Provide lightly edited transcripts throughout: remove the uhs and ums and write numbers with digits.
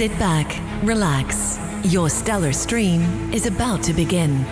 Sit back, relax. Your stellar stream is about to begin.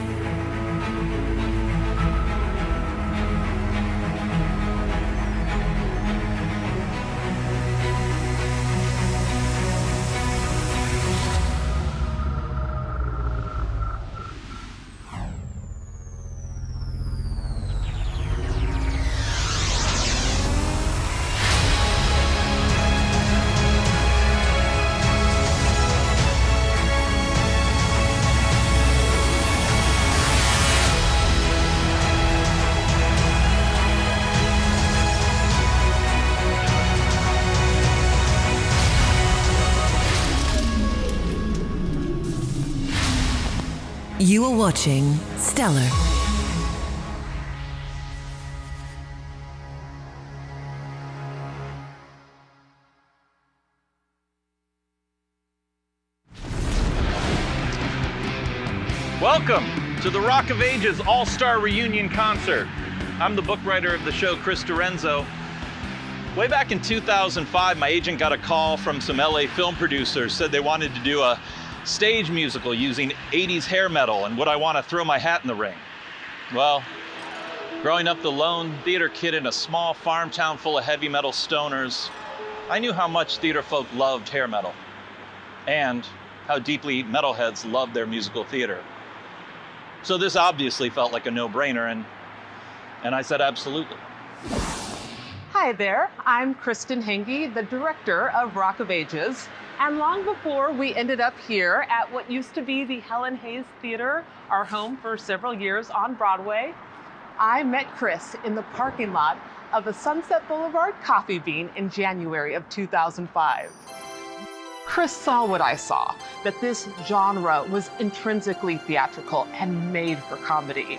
You are watching Stellar. Welcome to the Rock of Ages All-Star Reunion Concert. I'm the book writer of the show, Chris Dorenzo. Way back in 2005, my agent got a call from some LA film producers, said they wanted to do a stage musical using 80s hair metal, and would I want to throw my hat in the ring? Well, growing up the lone theater kid in a small farm town full of heavy metal stoners, I knew how much theater folk loved hair metal and how deeply metalheads loved their musical theater. So this obviously felt like a no-brainer, and I said absolutely. Hi there, I'm Kristen Henge, the director of Rock of Ages. And long before we ended up here at what used to be the Helen Hayes Theater, our home for several years on Broadway, I met Chris in the parking lot of a Sunset Boulevard Coffee Bean in January of 2005. Chris saw what I saw, that this genre was intrinsically theatrical and made for comedy.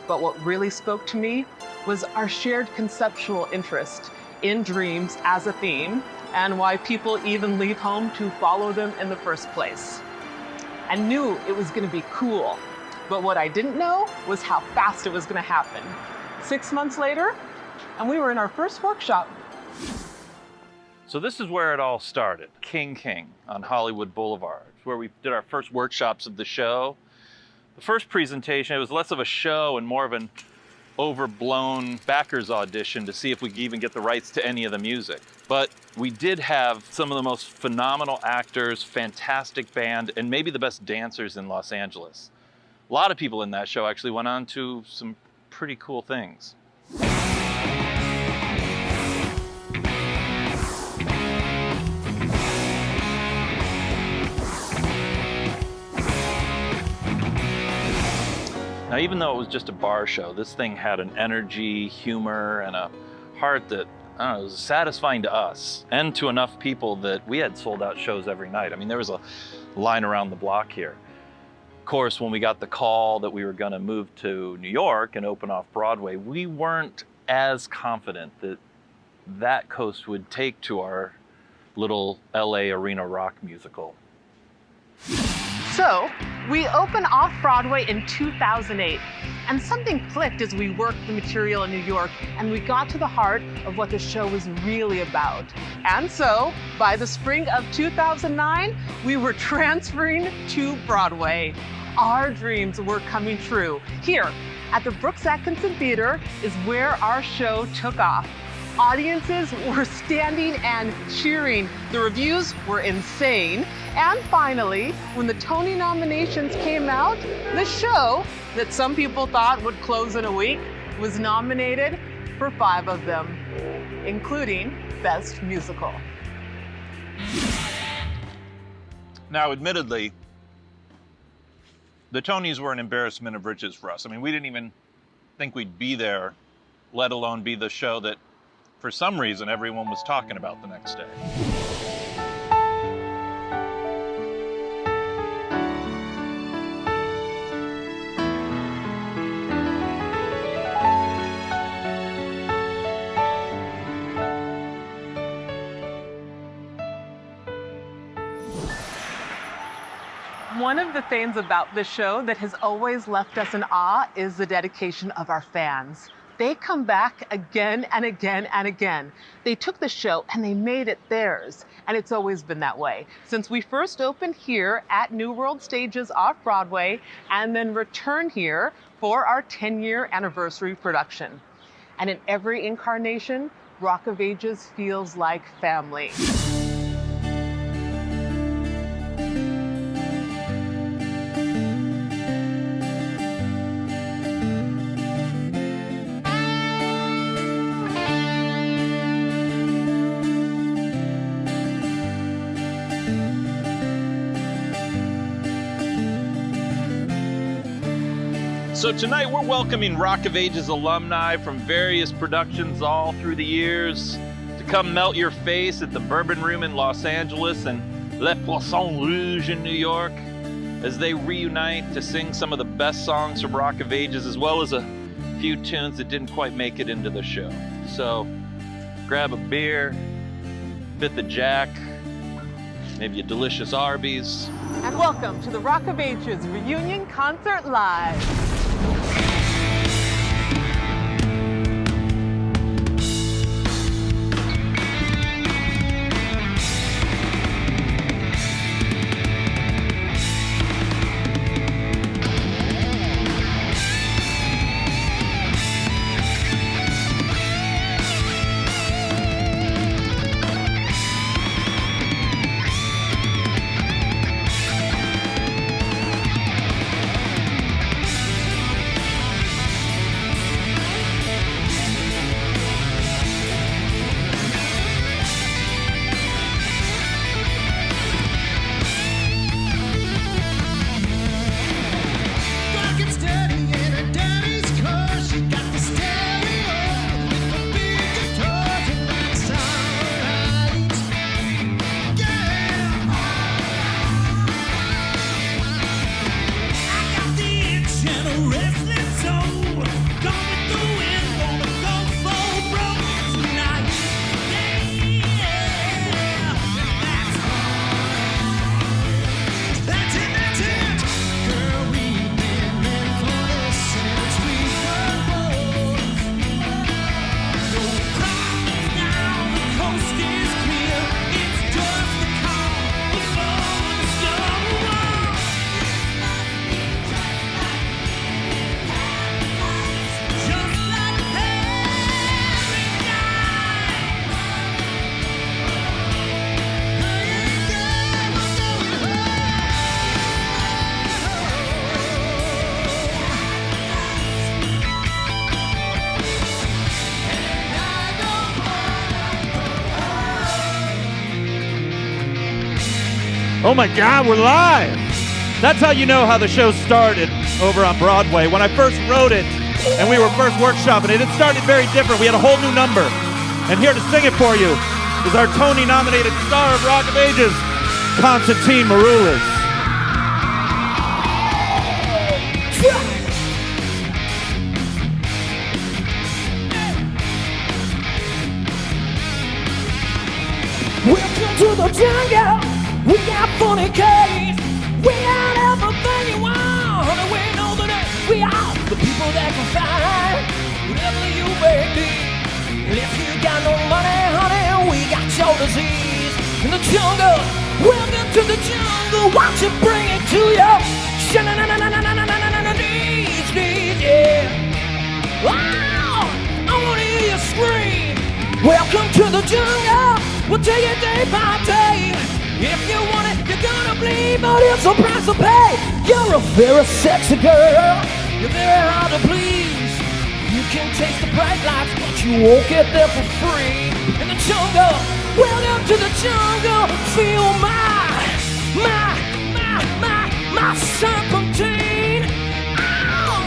But what really spoke to me was our shared conceptual interest in dreams as a theme, and why people even leave home to follow them in the first place. I knew it was gonna be cool, but what I didn't know was how fast it was gonna happen. 6 months later, and we were in our first workshop. So this is where it all started. King on Hollywood Boulevard, where we did our first workshops of the show. The first presentation, it was less of a show and more of an overblown backers audition to see if we could even get the rights to any of the music. But we did have some of the most phenomenal actors, fantastic band, and maybe the best dancers in Los Angeles. A lot of people in that show actually went on to some pretty cool things. Now, even though it was just a bar show, this thing had an energy, humor, and a heart that, I don't know, was satisfying to us and to enough people that we had sold out shows every night. I mean, there was a line around the block here. Of course, when we got the call that we were gonna move to New York and open off Broadway, we weren't as confident that that coast would take to our little LA arena rock musical. So, we opened off-Broadway in 2008, and something clicked as we worked the material in New York, and we got to the heart of what the show was really about. And so, by the spring of 2009, we were transferring to Broadway. Our dreams were coming true. Here, at the Brooks Atkinson Theater, is where our show took off. Audiences were standing and cheering. The reviews were insane. And finally, when the Tony nominations came out, the show that some people thought would close in a week was nominated for 5 of them, including Best Musical. Now, admittedly, the Tonys were an embarrassment of riches for us. I mean, we didn't even think we'd be there, let alone be the show that, for some reason, everyone was talking about the next day. One of the things about this show that has always left us in awe is the dedication of our fans. they come back again and again and again. They took the show and they made it theirs. And it's always been that way. Since we first opened here at New World Stages off-Broadway and then returned here for our 10-year anniversary production. And in every incarnation, Rock of Ages feels like family. So tonight we're welcoming Rock of Ages alumni from various productions all through the years to come melt your face at the Bourbon Room in Los Angeles and Le Poisson Rouge in New York as they reunite to sing some of the best songs from Rock of Ages, as well as a few tunes that didn't quite make it into the show. So grab a beer, fit the jack, maybe a delicious Arby's. And welcome to the Rock of Ages Reunion Concert Live. Oh my God, we're live! That's how you know how the show started over on Broadway. When I first wrote it and we were first workshopping it, it started very different. We had a whole new number. And here to sing it for you is our Tony-nominated star of Rock of Ages, Constantine Maroulis. Welcome to the jungle. We got funny case. We got everything you want. And we know that we are the people that can find whatever you may need. And if you got no money, honey, we got your disease. In the jungle, welcome to the jungle. Watch it bring it to you. These, yeah. Wow, I wanna hear you scream. Welcome to the jungle. We'll take it day by day. If you want it, you're gonna bleed, but it's a price to pay. You're a very sexy girl. You're very hard to please. You can taste the bright lights, but you won't get there for free. In the jungle, welcome to the jungle. Feel my serpentine. Ow!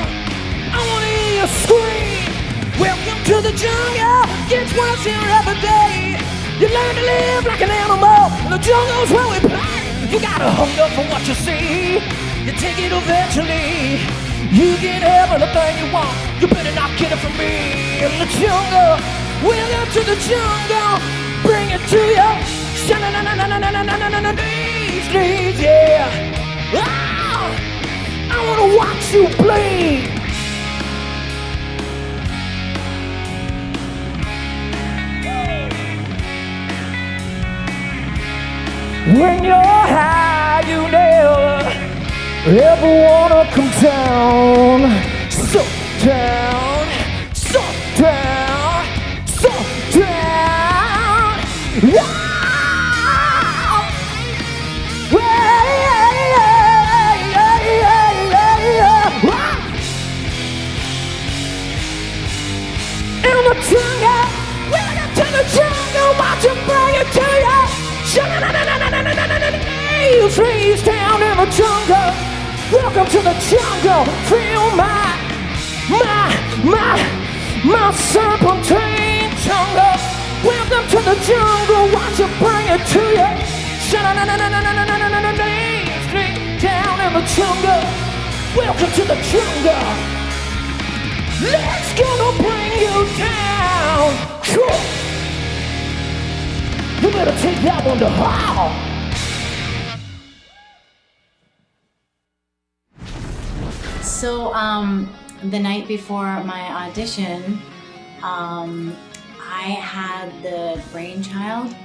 I wanna hear you scream. Welcome to the jungle. Gets worse here every day. You learn to live like an animal. In the jungle's where we play. You gotta hunger for what you see. You take it eventually. You can have anything you want. You better not get it from me. In the jungle, welcome to the jungle. Bring it to you. These, yeah. I wanna watch you bleed. When you're high, you never ever wanna come down. So down, so down, so down. Yeah. In the jungle, welcome to the jungle, watch it bring it to you. Trees down in the jungle, welcome to the jungle. Feel my serpentine jungle. Welcome to the jungle, watch it bring it to you. Trees down in the jungle, welcome to the jungle. Let's gonna bring you down. You better take that one to how. So, the night before my audition, I had the brainchild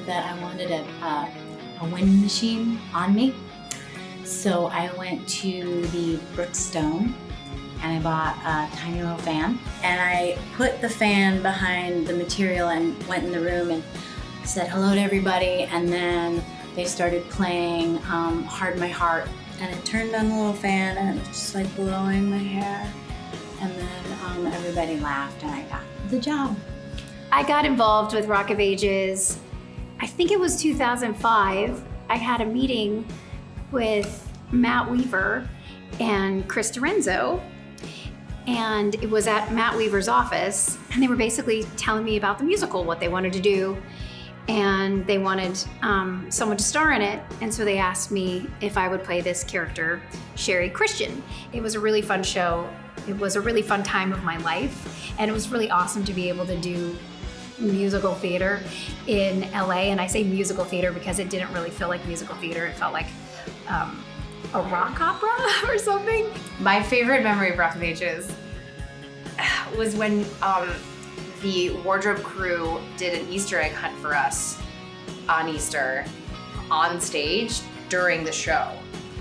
that I wanted a wind machine on me. So I went to the Brookstone and I bought a tiny little fan. And I put the fan behind the material and went in the room and said hello to everybody. And then they started playing Hard My Heart. And I turned on the little fan and it was just like blowing my hair. And then everybody laughed and I got the job. I got involved with Rock of Ages, I think it was 2005. I had a meeting with Matt Weaver and Chris Dorenzo. And it was at Matt Weaver's office. And they were basically telling me about the musical, what they wanted to do. And they wanted someone to star in it. And so they asked me if I would play this character, Sherry Christian. It was a really fun show. It was a really fun time of my life. And it was really awesome to be able to do musical theater in LA. And I say musical theater because it didn't really feel like musical theater. It felt like a rock opera or something. My favorite memory of Rock of Ages was when the wardrobe crew did an Easter egg hunt for us on Easter on stage during the show.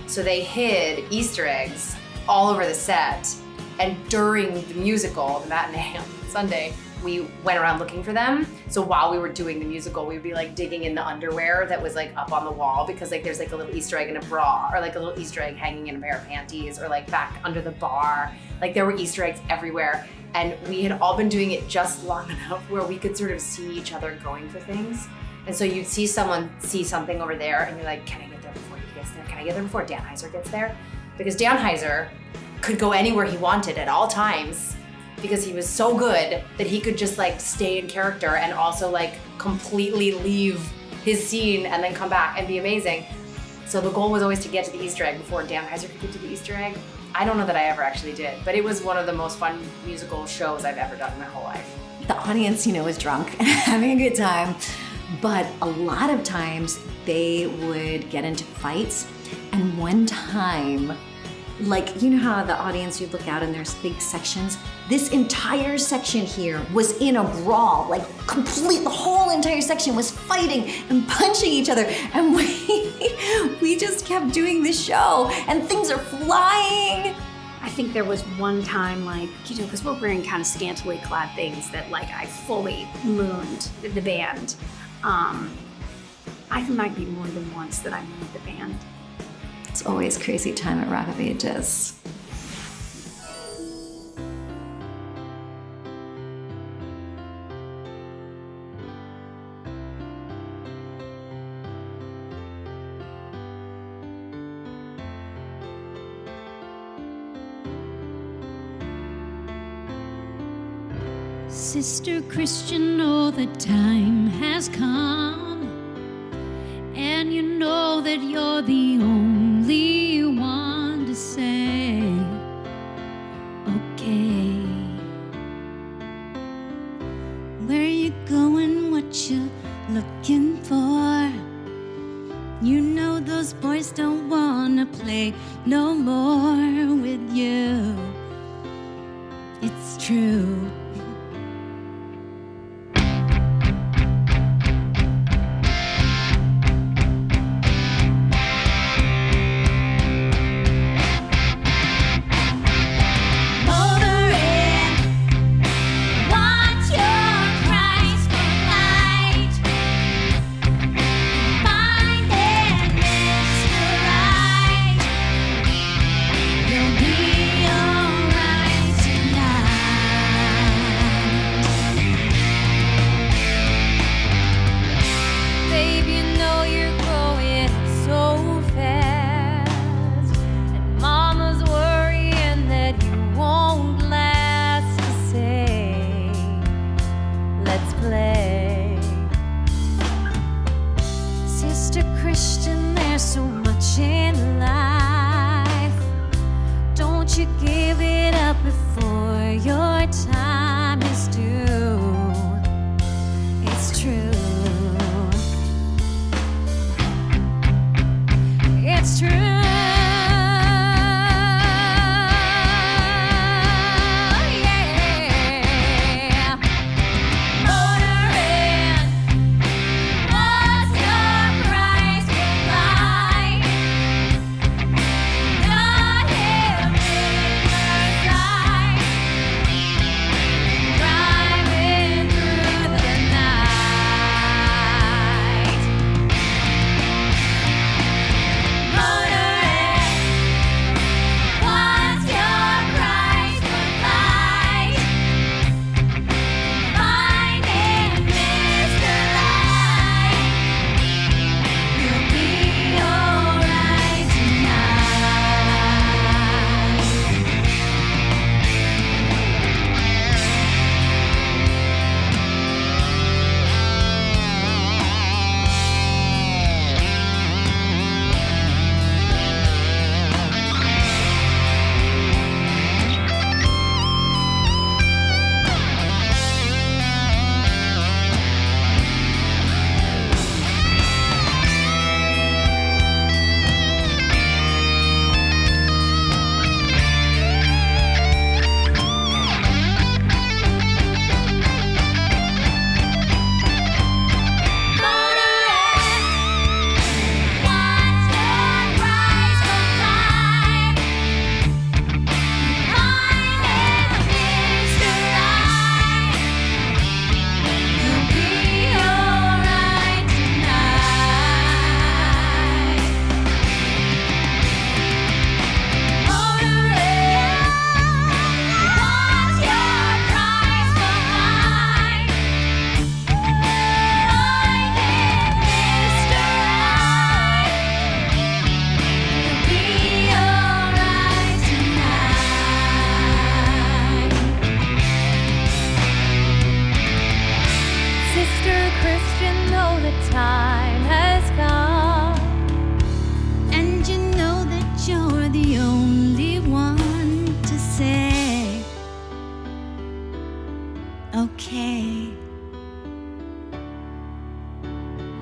So they hid Easter eggs all over the set, and during the musical, the matinee on Sunday, we went around looking for them. So while we were doing the musical, we'd be like digging in the underwear that was like up on the wall, because like there's like a little Easter egg in a bra, or like a little Easter egg hanging in a pair of panties, or like back under the bar. Like there were Easter eggs everywhere. And we had all been doing it just long enough where we could sort of see each other going for things. And so you'd see someone see something over there and you're like, can I get there before he gets there? Can I get there before Dan Heiser gets there? Because Dan Heiser could go anywhere he wanted at all times, because he was so good that he could just like stay in character and also like completely leave his scene and then come back and be amazing. So the goal was always to get to the Easter egg before Dan Heiser could get to the Easter egg. I don't know that I ever actually did, but it was one of the most fun musical shows I've ever done in my whole life. The audience, is drunk and having a good time, but a lot of times they would get into fights. And one time, like, you know how the audience, you look out and there's big sections? This entire section here was in a brawl, like the whole entire section was fighting and punching each other. And we just kept doing the show and things are flying. I think there was one time, like, because we're wearing kind of scantily clad things, that like I fully mooned the band. I think it might be more than once that I mooned the band. It's always crazy time at Rock of Ages. Sister Christian, oh, the time has come, and you know that you're the only one to say, okay. Where you going, what you looking for? You know those boys don't wanna play no more with you. It's true. you give it up before your time is due. It's true. It's true.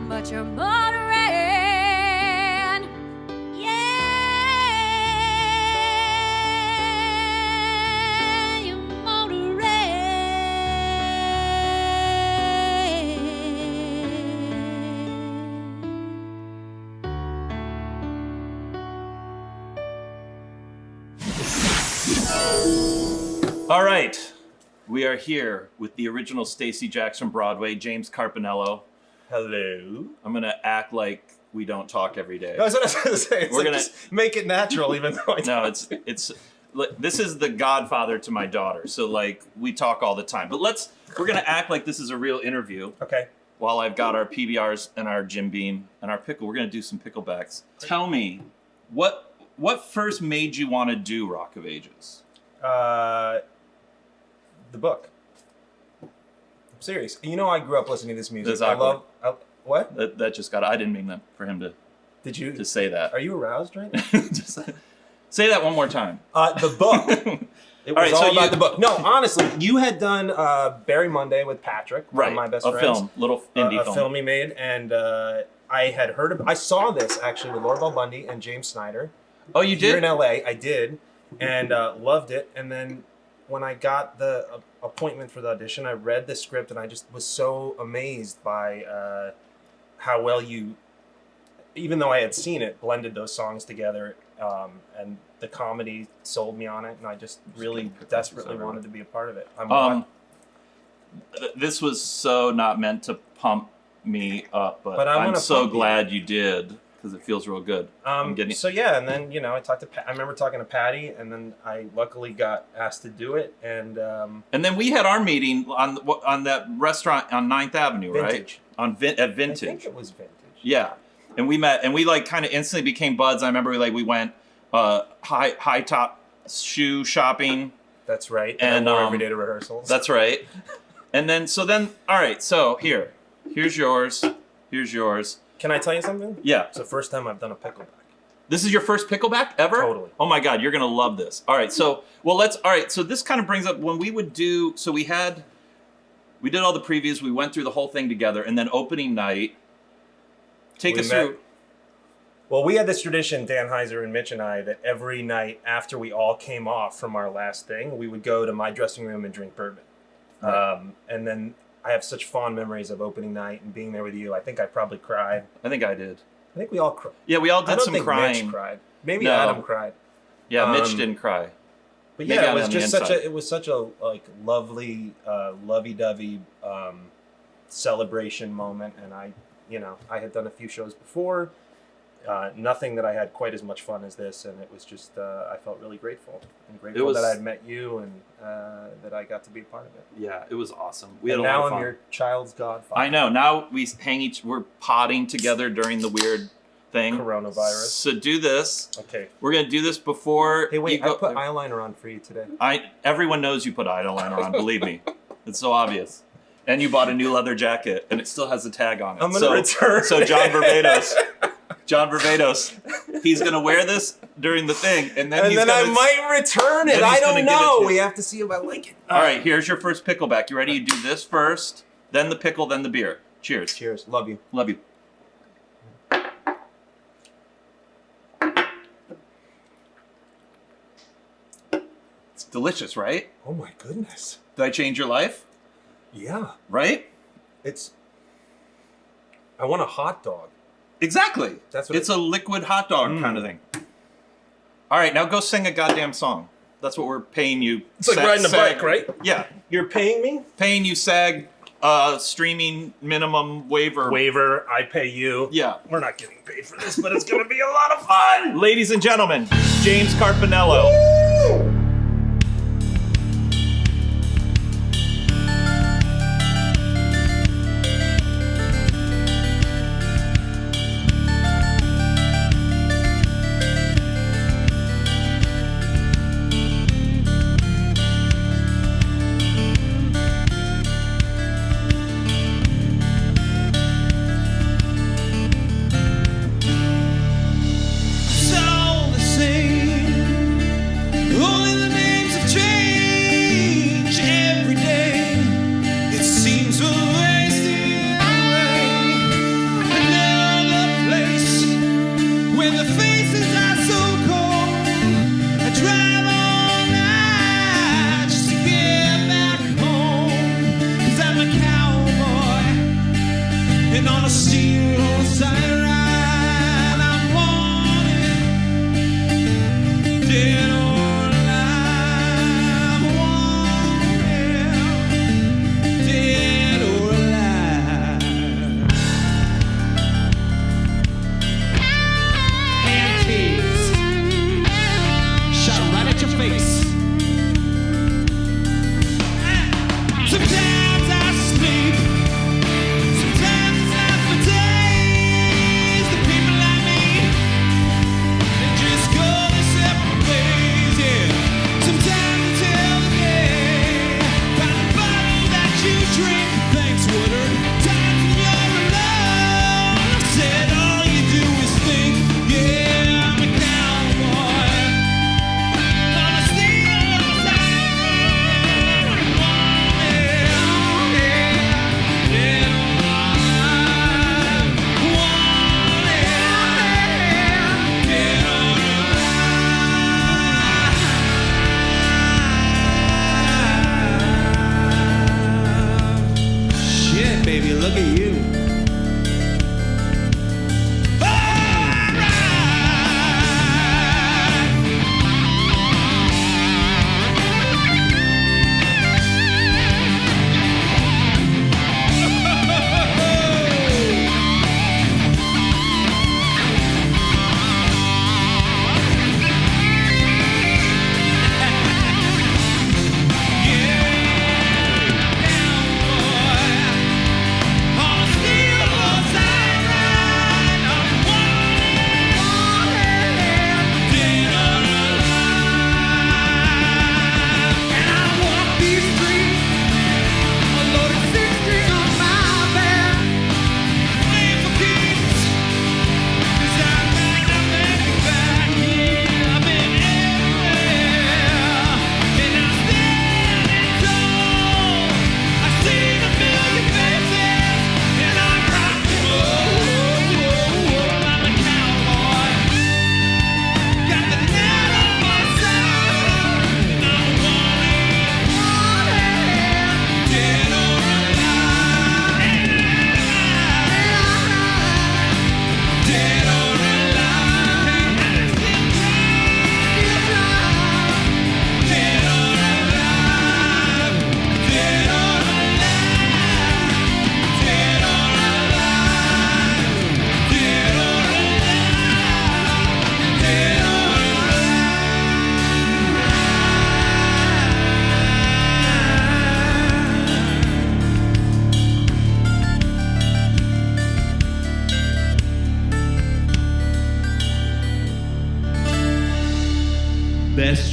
But you're motoring, yeah, you're motoring. All right, we are here with the original Stacey Jackson Broadway, James Carpinello. Hello. I'm gonna act like we don't talk every day. That's what I was gonna say. It's We're like, gonna just make it natural, even though I no, don't. it's this is the godfather to my daughter, so like we talk all the time. But we're gonna act like this is a real interview. Okay. While I've got our PBRs and our Jim Beam and our pickle, we're gonna do some picklebacks. Tell me, what first made you want to do Rock of Ages? The book. I'm serious. You know, I grew up listening to this music. That's awkward. What? That just got. I didn't mean that for him to. Did you? To say that. Are you aroused right now? Just say that one more time. The book. It was all about the book. No, honestly, you had done Barry Monday with Patrick, one of my best friends. A film, little indie film. A film he made, and I had heard of. I saw this actually with Laura Bell Bundy and James Snyder. Oh, you did? Here in LA, I did, and loved it. And then when I got the appointment for the audition, I read the script, and I just was so amazed by how well you, even though I had seen it, blended those songs together, and the comedy sold me on it, and I just really desperately wanted to be a part of it. This was so not meant to pump me up, but I'm so glad you did, because it feels real good. So yeah, and then I talked to I remember talking to Patty, and then I luckily got asked to do it, and then we had our meeting on that restaurant on 9th Avenue, Vintage. right? At Vintage. I think it was Vintage. Yeah, and we met, and we like kind of instantly became buds. I remember we went high top shoe shopping. That's right. And I wore every day to rehearsals. That's right. And then all right. So here's yours. Here's yours. Can I tell you something? Yeah. It's the first time I've done a pickleback. This is your first pickleback ever? Totally. Oh my God, you're gonna love this. All right, so so this kind of brings up when we would do. So we did all the previews. We went through the whole thing together, and then opening night. Take us through. Well, we had this tradition, Dan Heiser and Mitch and I, that every night after we all came off from our last thing, we would go to my dressing room and drink bourbon. Right. And then I have such fond memories of opening night and being there with you. I think I probably cried. I think I did. I think we all cried. Yeah, we all did I don't some think crying. Mitch cried. Maybe No. Adam cried. Yeah, Mitch didn't cry. But Maybe yeah, I'm it was on the just inside. such a like lovely, lovey-dovey celebration moment, and I had done a few shows before. Nothing that I had quite as much fun as this, and it was just I felt really grateful that I'd met you and that I got to be a part of it. Yeah, it was awesome. And now I'm your child's godfather. I know. Now we're potting together during the weird thing. Coronavirus. So do this. Okay. We're gonna do this before. Hey, wait! you go, I put eyeliner on for you today. Everyone knows you put eyeliner on. Believe me, it's so obvious. And you bought a new leather jacket, and it still has a tag on it. I'm gonna return. So John Barbados, he's gonna wear this during the thing, and then I might return it. I don't know. We have. have to see if I like it. All right, here's your first pickleback. You ready? You do this first, then the pickle, then the beer. Cheers. Cheers. Love you. Love you. It's delicious, right? Oh my goodness. Did I change your life? Yeah. Right? I want a hot dog. Exactly. It's a liquid hot dog kind of thing. All right, now go sing a goddamn song. That's what we're paying you. It's like riding a bike, right? Yeah. You're paying me? Paying you SAG streaming minimum waiver. Waiver, I pay you. Yeah. We're not getting paid for this, but it's going to be a lot of fun. Ladies and gentlemen, James Carpinello. Woo!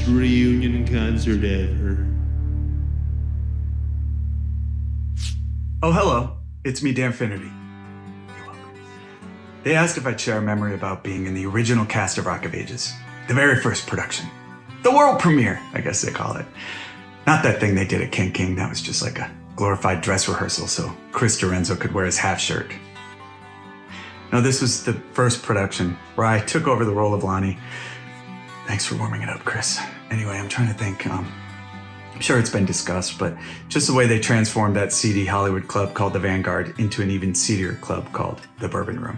reunion concert ever. Oh, hello. It's me, Dan Finnerty. You're welcome. They asked if I'd share a memory about being in the original cast of Rock of Ages. The very first production. The world premiere, I guess they call it. Not that thing they did at King King. That was just like a glorified dress rehearsal so Chris Dorenzo could wear his half shirt. No, this was the first production where I took over the role of Lonnie. Thanks for warming it up, Chris. Anyway, I'm trying to think. I'm sure it's been discussed, but just the way they transformed that seedy Hollywood club called the Vanguard into an even seedier club called the Bourbon Room.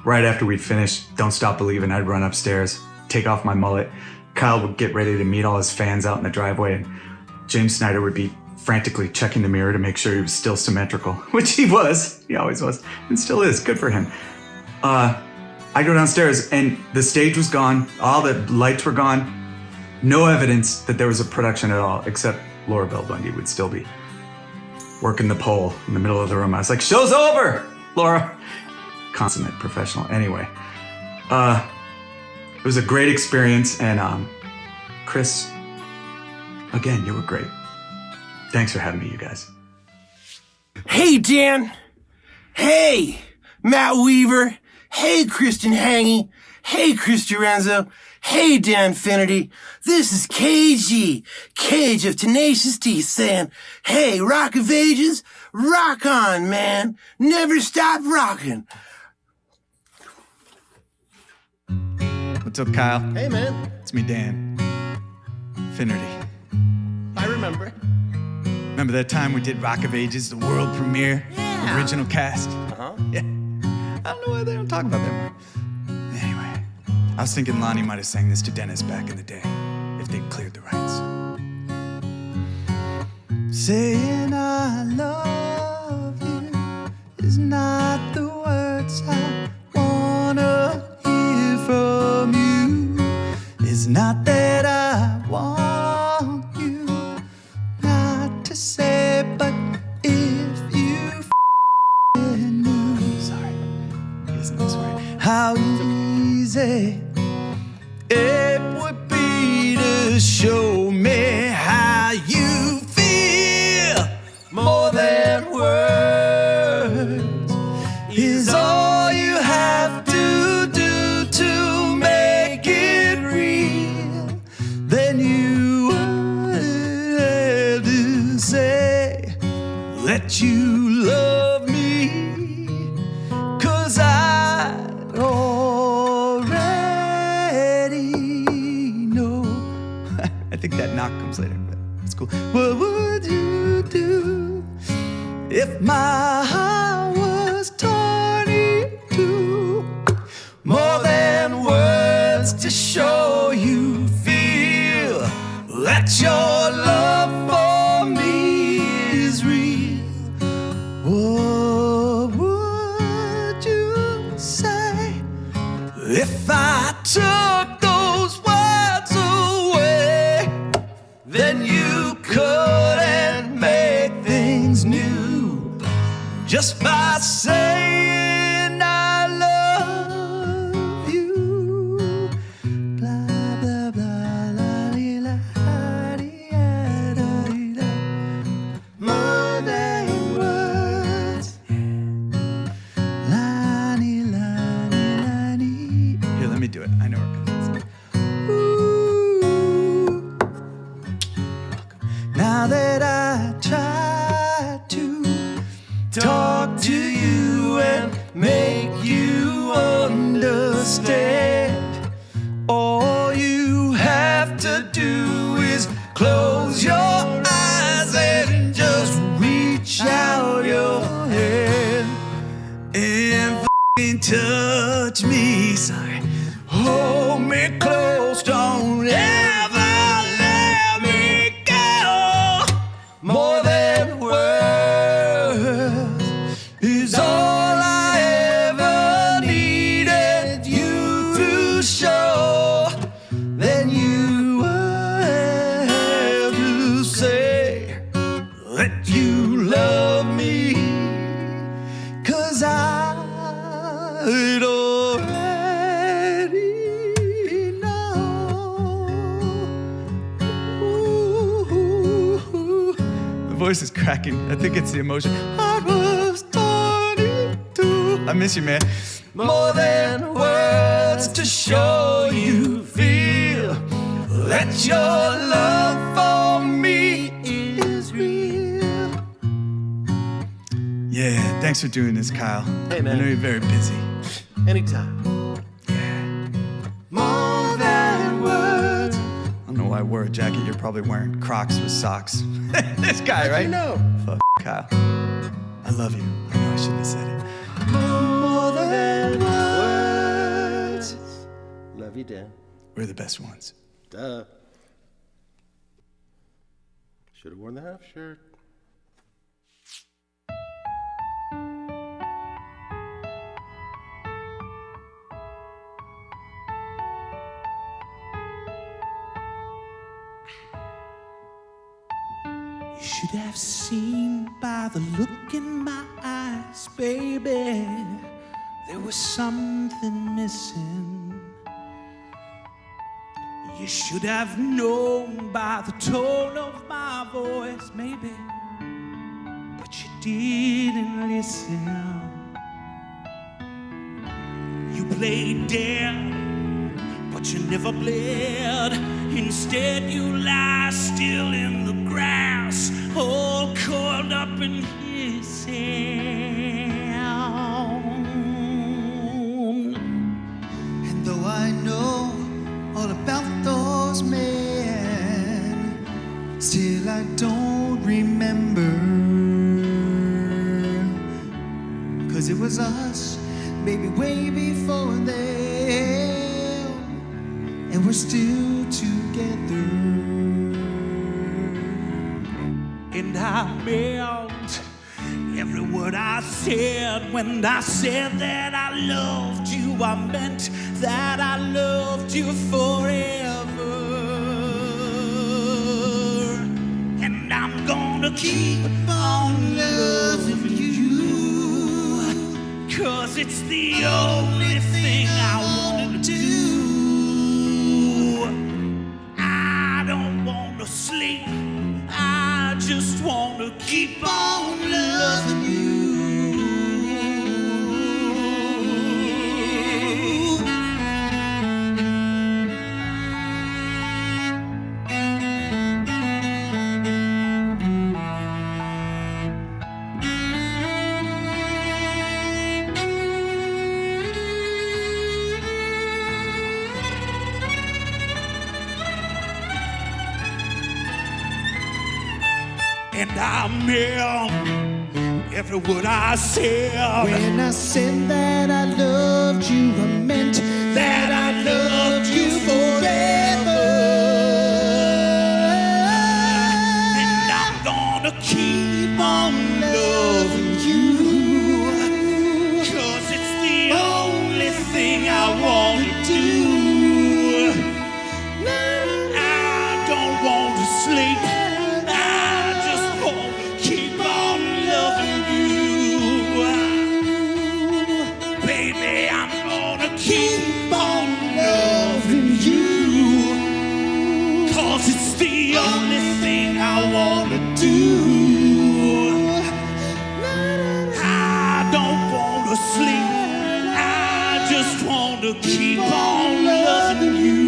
Right after we'd finished Don't Stop Believin', I'd run upstairs, take off my mullet. Kyle would get ready to meet all his fans out in the driveway, and James Snyder would be frantically checking the mirror to make sure he was still symmetrical, which he was. He always was, and still is. Good for him. I go downstairs, and the stage was gone. All the lights were gone. No evidence that there was a production at all, except Laura Bell Bundy would still be working the pole in the middle of the room. I was like, show's over, Laura. Consummate professional. Anyway, it was a great experience, and Chris, again, you were great. Thanks for having me, you guys. Hey, Dan. Hey, Matt Weaver. Hey, Kristen Hangy. Hey, Chris Dorenzo. Hey, Dan Finnerty. This is KG, Cage of Tenacious D, saying, hey, Rock of Ages, rock on, man. Never stop rocking. What's up, Kyle? Hey, man. It's me, Dan Finnerty. I remember. Remember that time we did Rock of Ages, the world premiere? Yeah. Original cast? Uh-huh. Yeah. I don't know why they don't talk about that more. Anyway, I was thinking Lonnie might have sang this to Dennis back in the day, if they'd cleared the rights. Saying I love you is not the words I wanna hear from you. It's not that I want you not to say, but if you knew, sorry, isn't this weird? How easy it would be to show me how you feel. More than words is all you have to do to make it real. Then you would have to say, let you love me, 'cause I already know. I think that knock comes later, but it's cool. What would you do if my heart was torn in two? More than words to show you feel that your love for me is real. What would you say if I took those words away? Then you couldn't make things new just by saying I love you. Blah, blah, blah, la, dee, la, dee, da, dee, da. More than words. La, dee, la, dee, la, dee. Here, let me do it. I know where it comes. Ooh. Now that I try to talk to you and make you understand, all you have to do is close your eyes and just reach out your hand and f***ing touch me. Sorry. Hold me close, don't ever let me go. More than words is all I ever needed you to show. Then you have to say that you love me, 'cause I'd already know. voice is cracking. I think it's the emotion. Heart was torn in two. I miss you, man. More than words to show you feel that your love for me is real. Yeah, thanks for doing this, Kyle. Hey, man. I know you're very busy. Anytime. More than words. I don't know why I wore a jacket. You're probably wearing Crocs with socks. This guy, right? No. Fuck, Kyle. I love you. I know I shouldn't have said it. More than words. Love you, Dan. We're the best ones. Duh. Should have worn the half shirt. You should have seen by the look in my eyes, baby, there was something missing. You should have known by the tone of my voice, maybe, but you didn't listen. You played dead, but you never bled. Instead, you lie still in the grass, all coiled up in his sound. And though I know all about those men, still I don't remember. 'Cause it was us, baby, way before them, and we're still together. And I meant every word I said when I said that I loved you. I meant that I loved you forever. And I'm gonna keep on loving you, 'cause it's the only thing I wanna do. I don't wanna sleep, I just wanna keep on loving you. And I meant every word I said. When I said that I loved you, I meant that I loved you forever. And I'm gonna keep on loving you, 'cause it's the only thing I wanna do. I don't want to sleep, keep on loving you, 'cause it's the only thing I wanna do. I don't wanna sleep, I just wanna keep on loving you.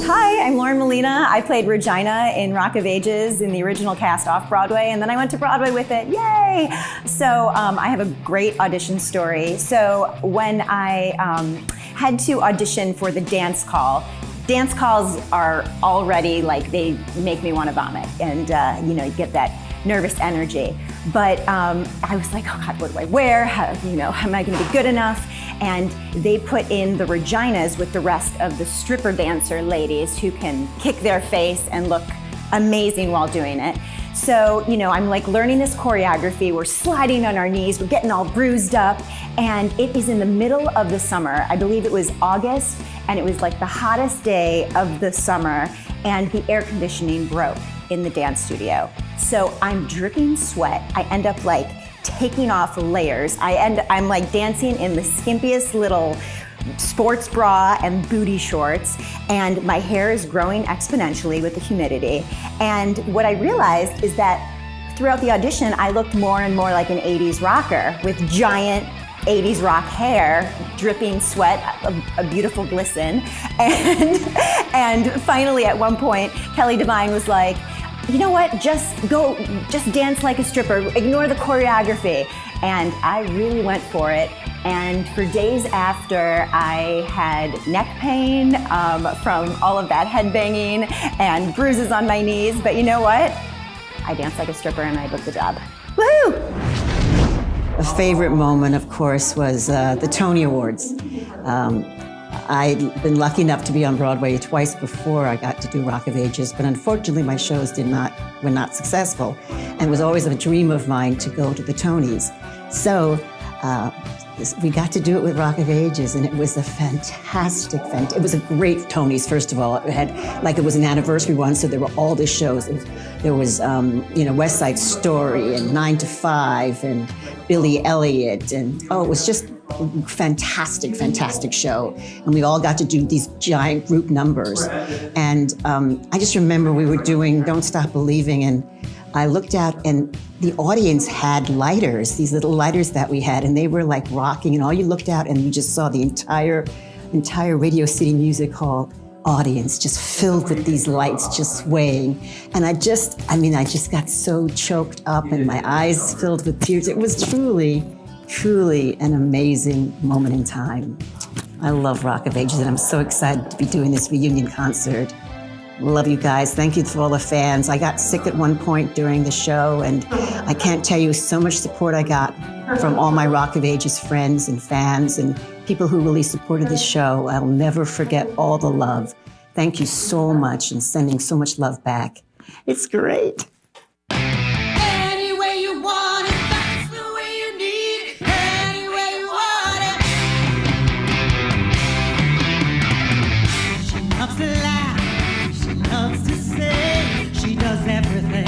Hi, I'm Lauren Molina. I played Regina in Rock of Ages in the original cast off Broadway, and then I went to Broadway with it. Yay! So I have a great audition story. So when I had to audition for the dance call, dance calls are already like, they make me want to vomit, and you know, you get that nervous energy. But I was like, oh God, what do I wear? How, you know, am I going to be good enough? And they put in the Reginas with the rest of the stripper dancer ladies who can kick their face and look amazing while doing it. So, I'm like learning this choreography. We're sliding on our knees. We're getting all bruised up. And it is in the middle of the summer. I believe it was August, and it was like the hottest day of the summer. And the air conditioning broke in the dance studio. So I'm dripping sweat. I end up like taking off layers. I'm like dancing in the skimpiest little sports bra and booty shorts, and my hair is growing exponentially with the humidity. And what I realized is that throughout the audition, I looked more and more like an 80s rocker with giant 80s rock hair, dripping sweat, a beautiful glisten. And finally at one point, Kelly Devine was like, you know what, just dance like a stripper, ignore the choreography. And I really went for it. And for days after, I had neck pain from all of that headbanging and bruises on my knees. But you know what? I danced like a stripper and I booked the job. Woo! A favorite moment, of course, was the Tony Awards. I'd been lucky enough to be on Broadway twice before I got to do Rock of Ages, but unfortunately my shows were not successful. And it was always a dream of mine to go to the Tonys. So we got to do it with Rock of Ages, and it was a fantastic. It was a great Tonys. First of all, it was an anniversary one, so there were all the shows. There was West Side Story and 9 to 5 and Billy Elliot, and it was just a fantastic show. And we all got to do these giant group numbers. And I just remember we were doing Don't Stop Believing, and I looked out and the audience had lighters, these little lighters that we had, and they were like rocking, and all you looked out and you just saw the entire Radio City Music Hall audience just filled with these lights just swaying. And I just got so choked up and my eyes filled with tears. It was truly an amazing moment in time. I love Rock of Ages, and I'm so excited to be doing this reunion concert. Love you guys. Thank you for all the fans. I got sick at one point during the show, and I can't tell you so much support I got from all my Rock of Ages friends and fans and people who really supported this show. I'll never forget all the love. Thank you so much, and sending so much love back. It's great. Any way you want it, that's the way you need it. Any way you want it. She loves to laugh, she loves to sing, she does everything.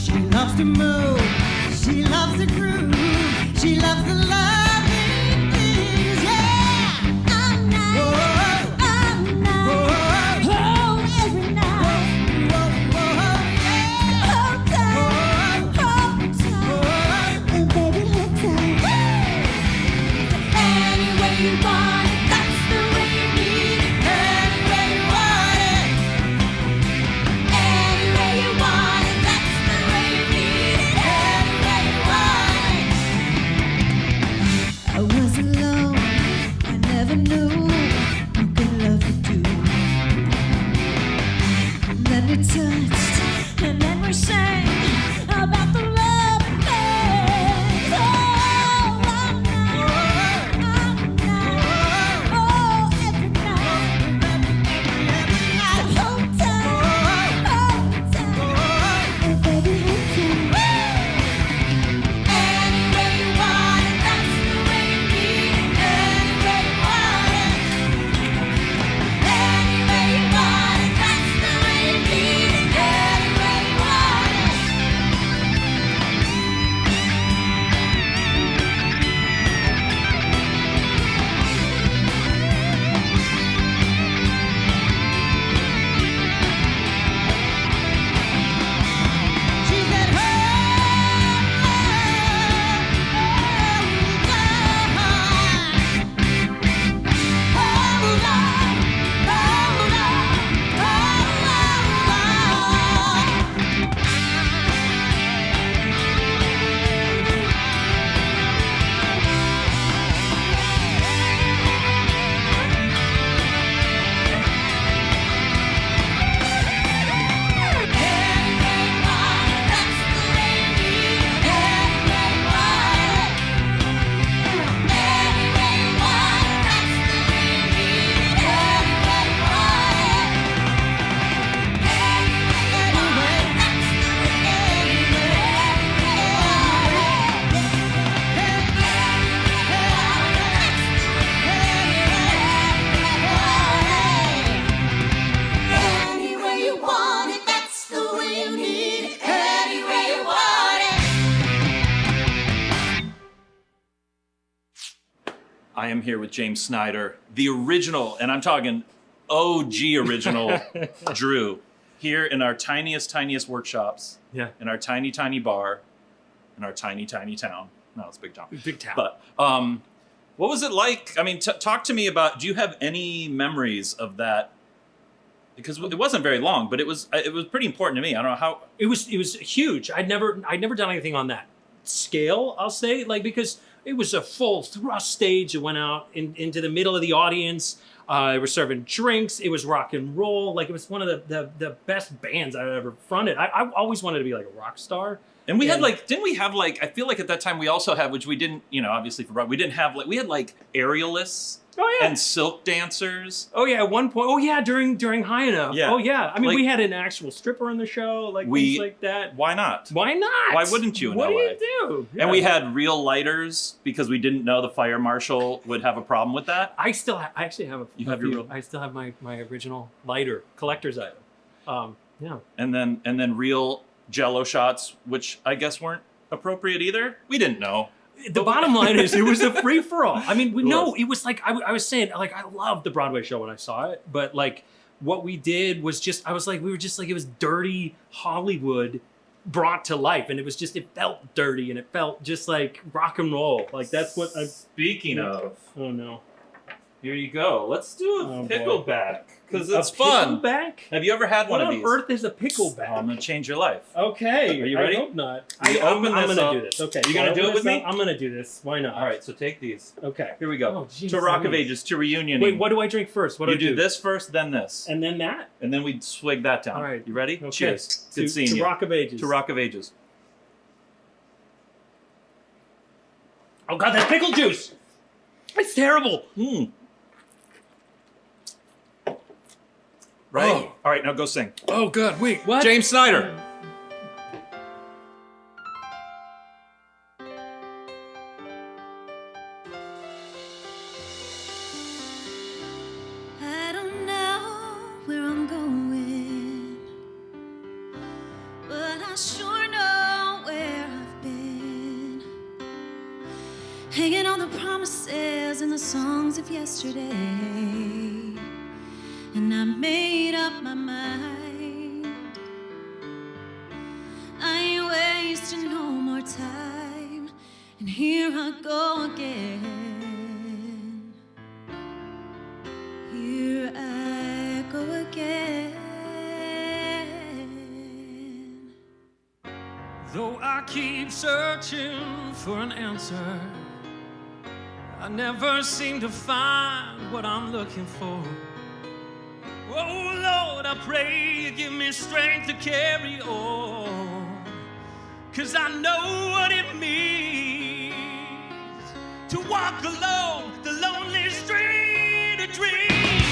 She loves to move, she loves to groove, she loves to loving things, yeah. I'm nice, I'm nice, oh, every night. I am here with James Snyder, the original, and I'm talking OG original Drew, here in our tiniest workshops. Yeah. In our tiny bar, in our tiny town. No, it's big town. Big town. But what was it like? I mean, talk to me about. Do you have any memories of that? Because it wasn't very long, but it was pretty important to me. I don't know how. It was huge. I'd never done anything on that scale, I'll say, like, because it was a full thrust stage. It went out into the middle of the audience. They were serving drinks. It was rock and roll. Like, it was one of the best bands I've ever fronted. I always wanted to be like a rock star. And we had didn't we have I feel like at that time we also had, which we didn't, obviously for rock, we didn't have we had aerialists. Oh, yeah. And silk dancers. Oh yeah, at one point. Oh yeah, during High Enough. Yeah. Oh yeah. I mean, we had an actual stripper on the show, things like that. Why not? Why not? Why wouldn't you in what LA? What do you do? And we had real lighters because we didn't know the fire marshal would have a problem with that. I actually have a. You have your real. I still have my original lighter, collector's item. Yeah. And then real Jello shots, which I guess weren't appropriate either. We didn't know. The bottom line is, it was a free for all. I mean, it was like I was saying, like, I loved the Broadway show when I saw it, but like what we did was just, we were just like, it was dirty Hollywood brought to life, and it felt dirty, and it felt just like rock and roll. Like, that's what I'm. Speaking of, oh no, here you go. Let's do a pickleback because it's a fun. Pickleback? Have you ever had one of these? What on earth is a pickleback? I'm gonna change your life. Okay. Are you ready? I hope not. I'm gonna do this. Okay. You gonna do it with me? I'm gonna do this. Why not? All right. So take these. Okay. Here we go. Oh, geez, to Rock of Ages, to reunion. Wait, what do I drink first? What do you I do? this first, then this, and then that, and then we swig that down. All right. You ready? Okay. Cheers. Good seeing you. you. To Rock of Ages. To Rock of Ages. Oh God, that pickle juice! It's terrible. Right? Oh. All right, now go sing. Oh, God, wait, what? James Snyder. I don't know where I'm going, but I sure know where I've been. Hanging on the promises and the songs of yesterday. And I made up my mind. I ain't wasting no more time. And here I go again. Here I go again. Though I keep searching for an answer, I never seem to find what I'm looking for. Oh Lord, I pray you give me strength to carry on, 'cause I know what it means to walk alone the lonely street of dreams.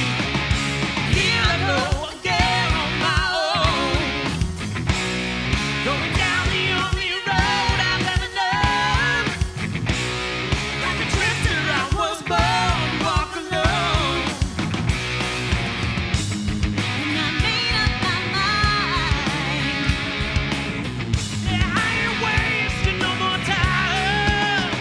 Here I go again on my own, going down the only road I've ever known. Like a drifter I was born to walk alone. And I made up my mind. Yeah, I ain't wasting no more time.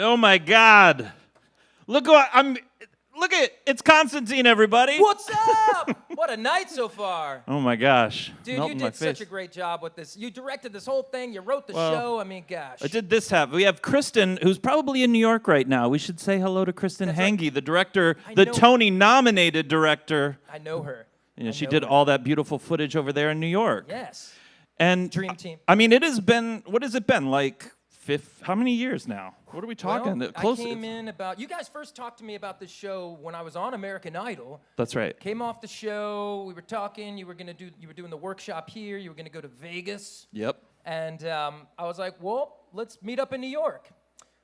Oh my God! Look what I'm. Look at it's Constantine, everybody. What's up? What a night so far. Oh my gosh! Dude, Melting you my did such face. a great job with this. You directed this whole thing. You wrote the Well, show. I mean, gosh. I did this half. We have Kristen, who's probably in New York right now. We should say hello to Kristen Hange, the director, the know- Tony-nominated director. I know her. Yeah, she did all that beautiful footage over there in New York. Yes. And Dream team. I mean, it has been. What has it been like? How many years now? What are we talking? Well, Close. I came in about. You guys first talked to me about this show when I was on American Idol. That's right. Came off the show. We were talking. You were doing the workshop here. You were gonna go to Vegas. Yep. And I was like, well, let's meet up in New York.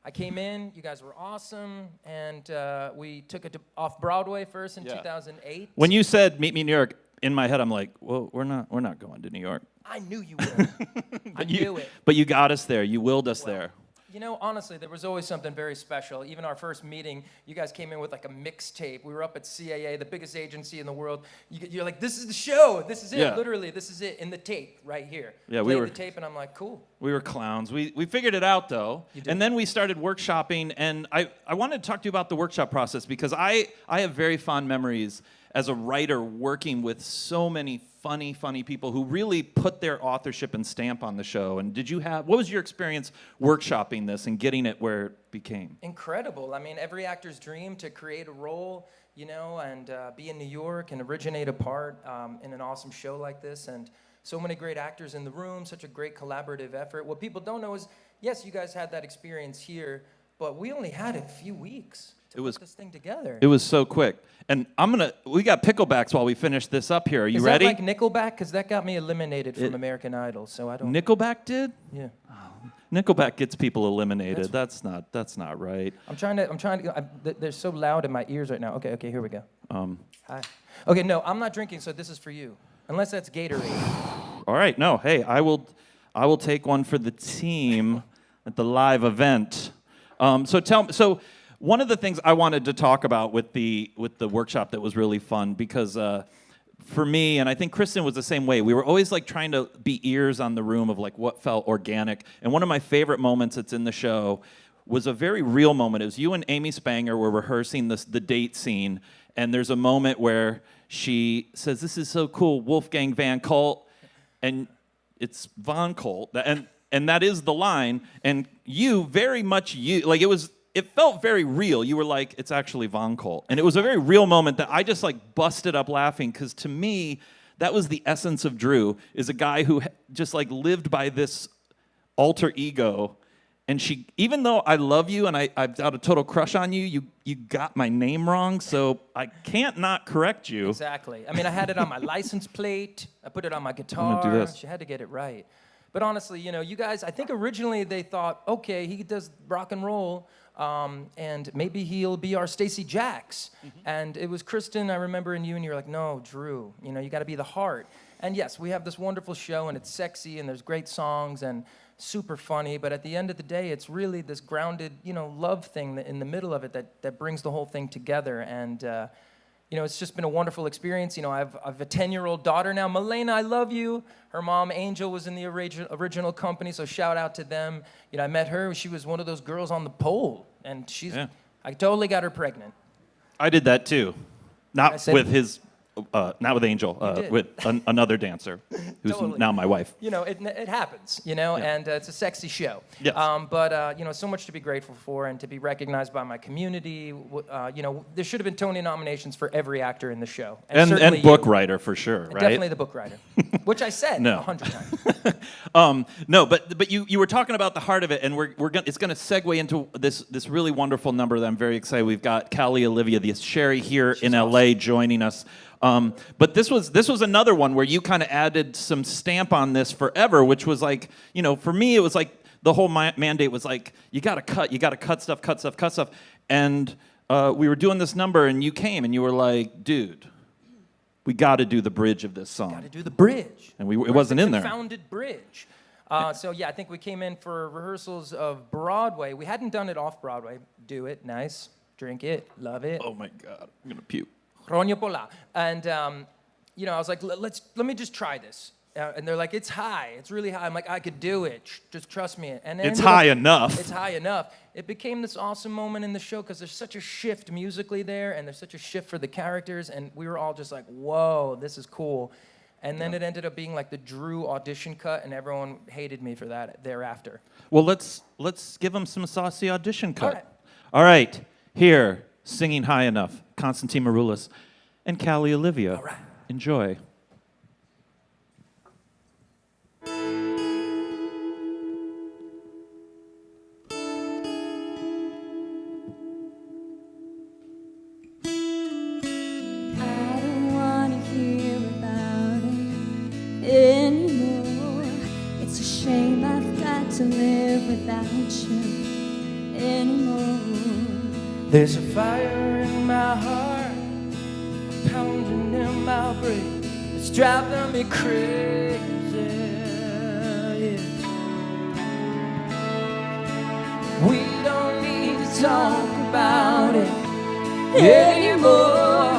I came in. You guys were awesome, and we took it to off Broadway first in 2008. When you said meet me in New York, in my head I'm like, well, we're not going to New York. I knew you would. I knew it. But you got us there. You willed us there. You know, honestly, there was always something very special. Even our first meeting, you guys came in with like a mixtape. We were up at CAA, the biggest agency in the world. You're like, this is the show. This is it. Yeah. Literally, this is it in the tape right here. Yeah, we Played were- the tape, and I'm like, cool. We were clowns. We figured it out, though. And then we started workshopping, and I wanted to talk to you about the workshop process because I have very fond memories as a writer working with so many funny people who really put their authorship and stamp on the show. And what was your experience workshopping this and getting it where it became? Incredible. I mean, every actor's dream to create a role, you know, and be in New York and originate a part in an awesome show like this. And so many great actors in the room, such a great collaborative effort. What people don't know is, yes, you guys had that experience here, but we only had a few weeks to put this thing together. It was so quick. And we got picklebacks while we finish this up here. Are you ready? Is that like Nickelback? Because that got me eliminated from American Idol, so I don't... Nickelback did? Yeah. Nickelback gets people eliminated. That's not right. I'm trying to. They're so loud in my ears right now. Okay, here we go. Hi. Okay, no, I'm not drinking, so this is for you. Unless that's Gatorade. All right, no, hey, I will take one for the team at the live event. So one of the things I wanted to talk about with the workshop that was really fun because for me, and I think Kristen was the same way, we were always like trying to be ears on the room of like what felt organic. And one of my favorite moments that's in the show was a very real moment. It was you and Amy Spanger were rehearsing the date scene, and there's a moment where she says, "This is so cool, Wolfgang Van Colt," and it's Von Colt, and that is the line. And it felt very real. You were like, it's actually Von Colt. And it was a very real moment that I just like busted up laughing because to me, that was the essence of Drew, is a guy who just like lived by this alter ego. And even though I love you and I've got a total crush on you, you got my name wrong, so I can't not correct you. Exactly. I mean, I had it on my license plate. I put it on my guitar. I'm gonna do this. She had to get it right. But honestly, you know, you guys, I think originally they thought, okay, he does rock and roll, and maybe he'll be our Stacey Jacks. And it was Kristen, I remember, and you were like, no, Drew, you know, you got to be the heart. And yes, we have this wonderful show, and it's sexy, and there's great songs, and super funny. But at the end of the day, it's really this grounded, you know, love thing that in the middle of it that brings the whole thing together. And you know, it's just been a wonderful experience. You know, I have a 10-year-old daughter now. Milena, I love you. Her mom, Angel, was in the original company, so shout out to them. You know, I met her. She was one of those girls on the pole, and I totally got her pregnant. I did that too. Not with Angel, did. with another dancer who's Totally. now my wife. You know, it happens, you know, and it's a sexy show. Yes. But, you know, so much to be grateful for and to be recognized by my community. You know, there should have been Tony nominations for every actor in the show. And certainly book you. writer for sure, right? Definitely the book writer, which I said No. 100 times. No, but you were talking about the heart of it, and it's going to segue into this really wonderful number that I'm very excited. We've got Callie Olivia, the Sherry here in LA, joining us. But this was another one where you kind of added some stamp on this forever, which was like, you know, for me it was like the whole mandate was like you got to cut stuff, and we were doing this number, and you came and you were like, dude, we got to do the bridge of this song. Got to do the bridge. And it wasn't in there. Confounded bridge. So yeah, I think we came in for rehearsals of Broadway. We hadn't done it off Broadway. Do it, nice, drink it, love it. Oh my God, I'm gonna puke. Ronyo Pola. And you know, I was like, let me just try this. And they're like, it's high. It's really high. I'm like, I could do it. Just trust me. And It's high enough. It's high enough. It became this awesome moment in the show because there's such a shift musically there, and there's such a shift for the characters, and we were all just like, whoa, this is cool. And then it ended up being like the Drew audition cut, and everyone hated me for that thereafter. Well, let's give them some saucy audition cut. All right. Here, singing high enough, Constantine Maroulis and Callie Olivia. All right. Enjoy. Anymore. It's a shame I've got to live without you anymore. There's a fire in my heart, pounding in my brain. It's driving me crazy. Yeah. We don't need to talk about it anymore.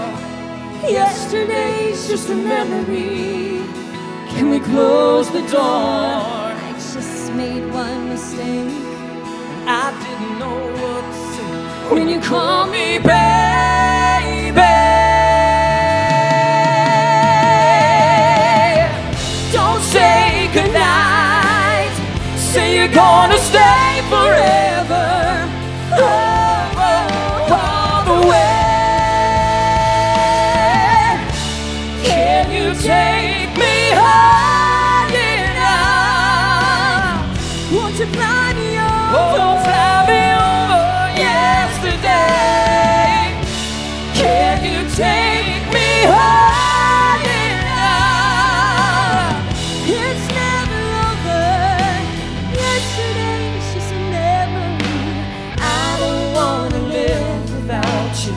Yesterday's just a memory. Can we close the door? I just made one mistake. I didn't know what to say when you called me baby. Don't say goodnight. Say you're gonna stay forever. All the way. Can you take me high enough? Won't you fly me over? Oh, fly me over yesterday. Can you take me high enough? It's never over. Yesterday's just a memory. I don't wanna live without you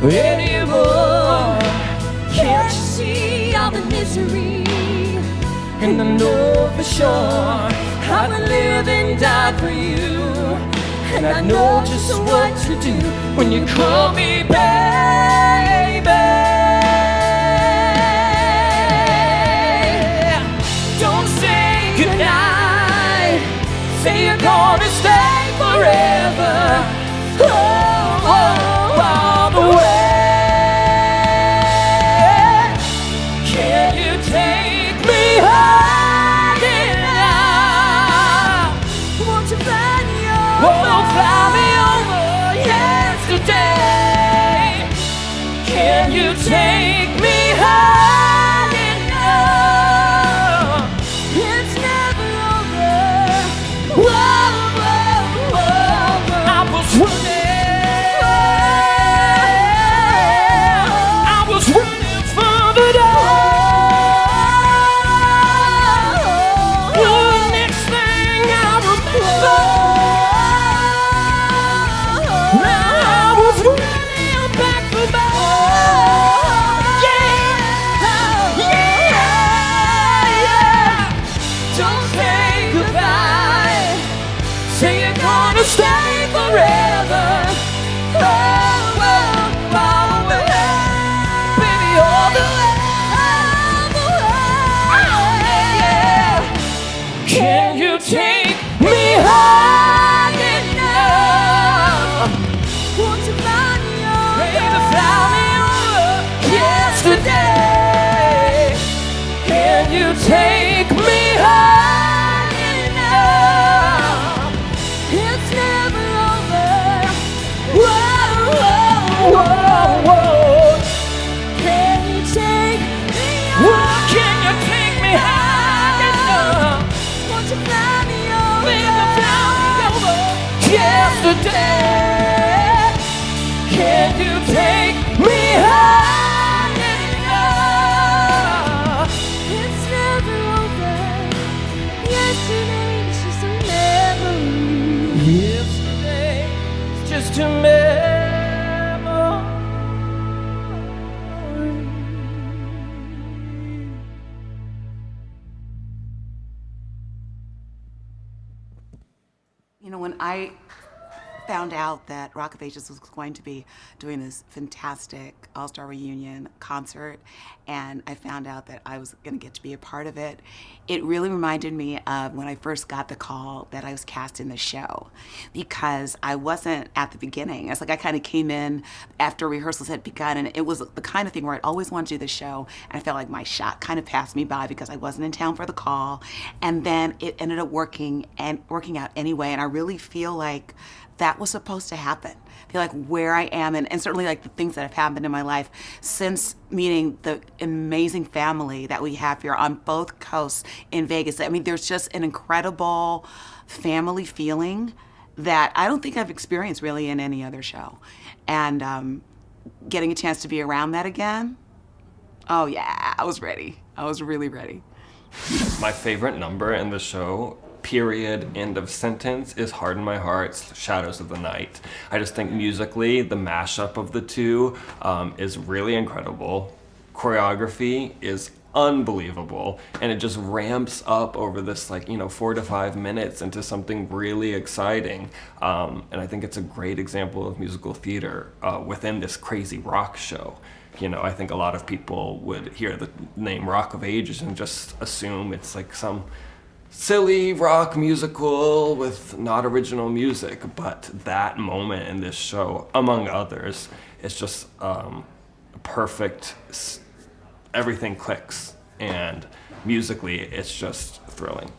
anymore. Can't you see all the misery? And I know for sure I would live and die for you. And I know just what to do when you call me baby. Don't say goodnight. Say you're gonna stay forever. Oh, all the way. Can you take me high enough? Won't you fly me over? Won't fly me over yesterday. Can you take me high enough? It's never over. Whoa, whoa, whoa. I was running. I was running for the door. Stay forever. Oh, oh, oh, baby, all the way, yeah. Can you take me high enough? Won't you fly me over? Baby, fly me over yesterday. Can you take me high enough? It's never over. Whoa, whoa, whoa, whoa. Can you take me high? Can you take me high enough? Won't you fly me over? Baby, fly me over yesterday. Can you take me high enough? It's never over. Yesterday's just a memory. Yesterday is just a memory. You know, when I found out that Rock of Ages was going to be doing this fantastic All-Star Reunion concert, and I found out that I was going to get to be a part of it, it really reminded me of when I first got the call that I was cast in the show, because I wasn't at the beginning. It's like I kind of came in after rehearsals had begun, and it was the kind of thing where I'd always wanted to do the show, and I felt like my shot kind of passed me by because I wasn't in town for the call, and then it ended up working out anyway, and I really feel like that was supposed to happen. I feel like where I am, and certainly like the things that have happened in my life since meeting the amazing family that we have here on both coasts in Vegas. I mean, there's just an incredible family feeling that I don't think I've experienced really in any other show. And getting a chance to be around that again, oh yeah, I was ready. I was really ready. My favorite number in the show, period, end of sentence, is Harden My Heart's Shadows of the Night. I just think musically, the mashup of the two is really incredible. Choreography is unbelievable, and it just ramps up over this 4 to 5 minutes into something really exciting. And I think it's a great example of musical theater within this crazy rock show. I think a lot of people would hear the name Rock of Ages and just assume it's like some silly rock musical with not original music, but that moment in this show, among others, is just perfect. Everything clicks, and musically it's just thrilling.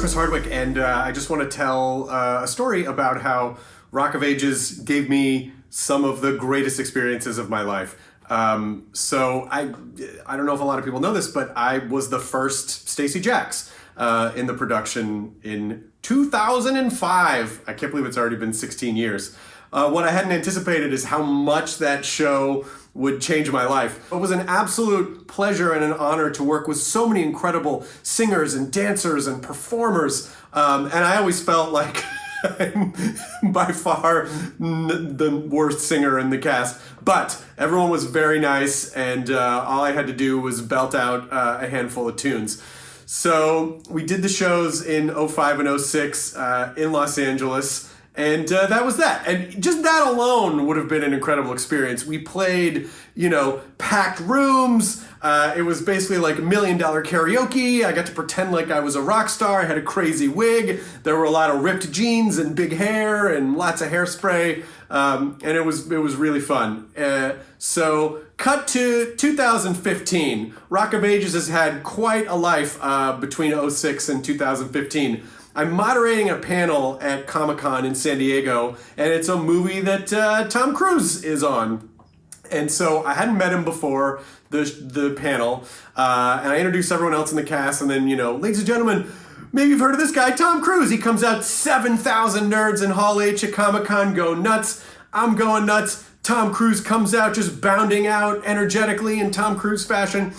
Chris Hardwick, and I just want to tell a story about how Rock of Ages gave me some of the greatest experiences of my life. So I don't know if a lot of people know this, but I was the first Stacey Jacks in the production in 2005. I can't believe it's already been 16 years. What I hadn't anticipated is how much that show would change my life. It was an absolute pleasure and an honor to work with so many incredible singers and dancers and performers. And I always felt like I'm by far the worst singer in the cast. But everyone was very nice, and all I had to do was belt out a handful of tunes. So we did the shows in 05 and 06 in Los Angeles. And that was that. And just that alone would have been an incredible experience. We played, packed rooms. It was basically like $1 million karaoke. I got to pretend like I was a rock star. I had a crazy wig. There were a lot of ripped jeans and big hair and lots of hairspray. And it was really fun. So cut to 2015. Rock of Ages has had quite a life between 06 and 2015. I'm moderating a panel at Comic-Con in San Diego, and it's a movie that Tom Cruise is on. And so I hadn't met him before the panel, and I introduced everyone else in the cast, and then, ladies and gentlemen, maybe you've heard of this guy, Tom Cruise. He comes out, 7,000 nerds in Hall H at Comic-Con go nuts. I'm going nuts. Tom Cruise comes out just bounding out energetically in Tom Cruise fashion.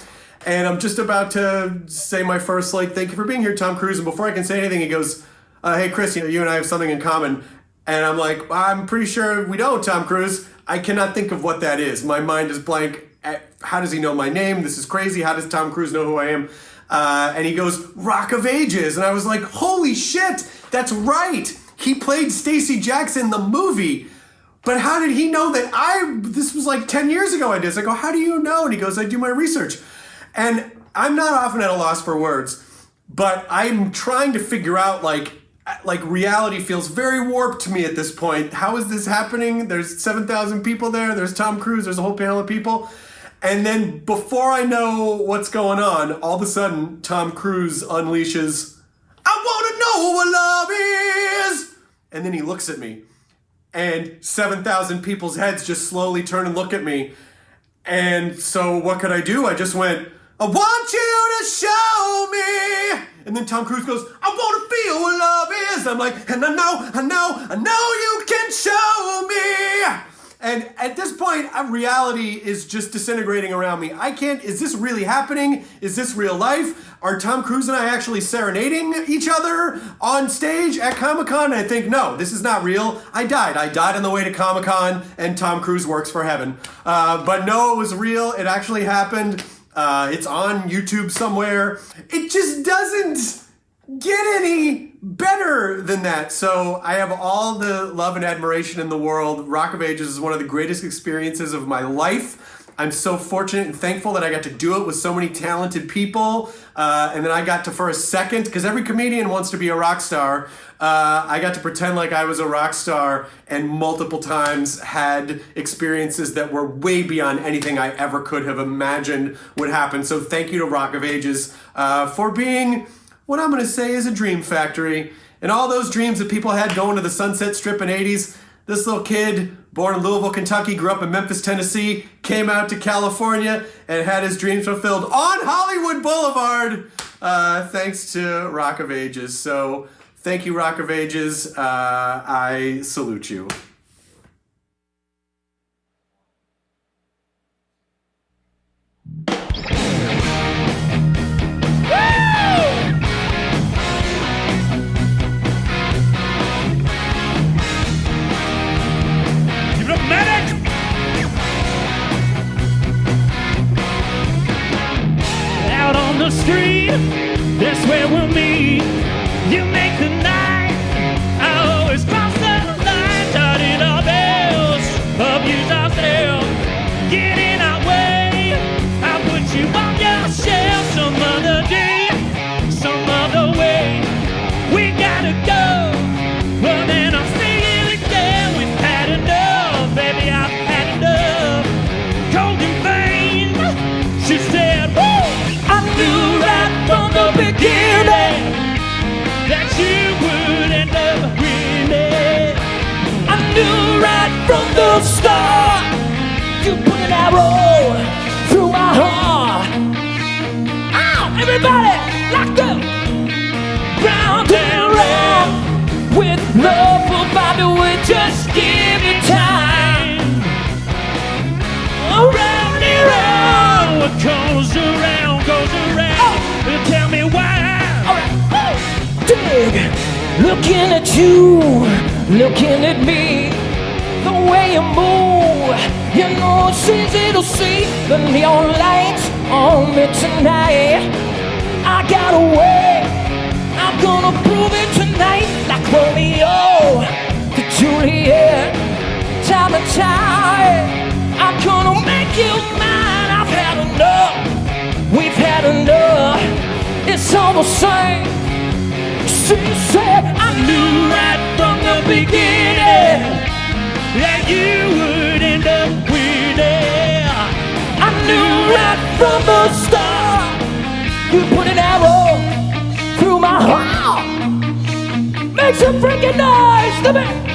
And I'm just about to say my first, thank you for being here, Tom Cruise. And before I can say anything, he goes, hey, Chris, you and I have something in common. And I'm like, I'm pretty sure we don't, Tom Cruise. I cannot think of what that is. My mind is blank. How does he know my name? This is crazy. How does Tom Cruise know who I am? And he goes, Rock of Ages. And I was like, holy shit, that's right. He played Stacey Jacks in the movie. But how did he know that this was 10 years ago I did this. I go, how do you know? And he goes, I do my research. And I'm not often at a loss for words, but I'm trying to figure out, reality feels very warped to me at this point. How is this happening? There's 7,000 people there. There's Tom Cruise. There's a whole panel of people. And then before I know what's going on, all of a sudden, Tom Cruise unleashes, I want to know what love is. And then he looks at me, and 7,000 people's heads just slowly turn and look at me. And so what could I do? I just went, I want you to show me. And then Tom Cruise goes, I want to feel what love is. I'm like, and I know you can show me. And at this point, reality is just disintegrating around me. Is this really happening? Is this real life? Are Tom Cruise and I actually serenading each other on stage at Comic-Con? And I think, no, this is not real. I died on the way to Comic-Con, and Tom Cruise works for heaven. But no, it was real. It actually happened. It's on YouTube somewhere. It just doesn't get any better than that. So I have all the love and admiration in the world. Rock of Ages is one of the greatest experiences of my life. I'm so fortunate and thankful that I got to do it with so many talented people. And then I got to, for a second, because every comedian wants to be a rock star, I got to pretend like I was a rock star, and multiple times had experiences that were way beyond anything I ever could have imagined would happen. So thank you to Rock of Ages for being what I'm going to say is a dream factory. And all those dreams that people had going to the Sunset Strip in the 80s, this little kid, born in Louisville, Kentucky, grew up in Memphis, Tennessee, came out to California and had his dreams fulfilled on Hollywood Boulevard, thanks to Rock of Ages. So thank you, Rock of Ages. I salute you. Out on the street, that's where we'll meet. You make the night, I always cross the line. Turning our bells, abuse ourselves, get in our way. I'll put you on your shelf some other day, some other way. We gotta go, well then I'll see you again. We've had enough, baby, I've had enough. Cold and vain, she said, woo! I knew right the start. You put an arrow through my heart. Oh, everybody, locked up. Round and round with love will find a way. Just give me time. Around and round, what goes around goes around. Tell me why. Alright, dig. Looking at you, looking at me. The way you move, you know it's easy to see. The neon lights on me tonight. I got a way, I'm gonna prove it tonight. Like Romeo to Juliet, time and time. I'm gonna make you mine. I've had enough, we've had enough. It's all the same. She said, I knew right from the beginning that you would end up winning. I knew right from the start. You put an arrow through my heart. Make some freaking noise, the man.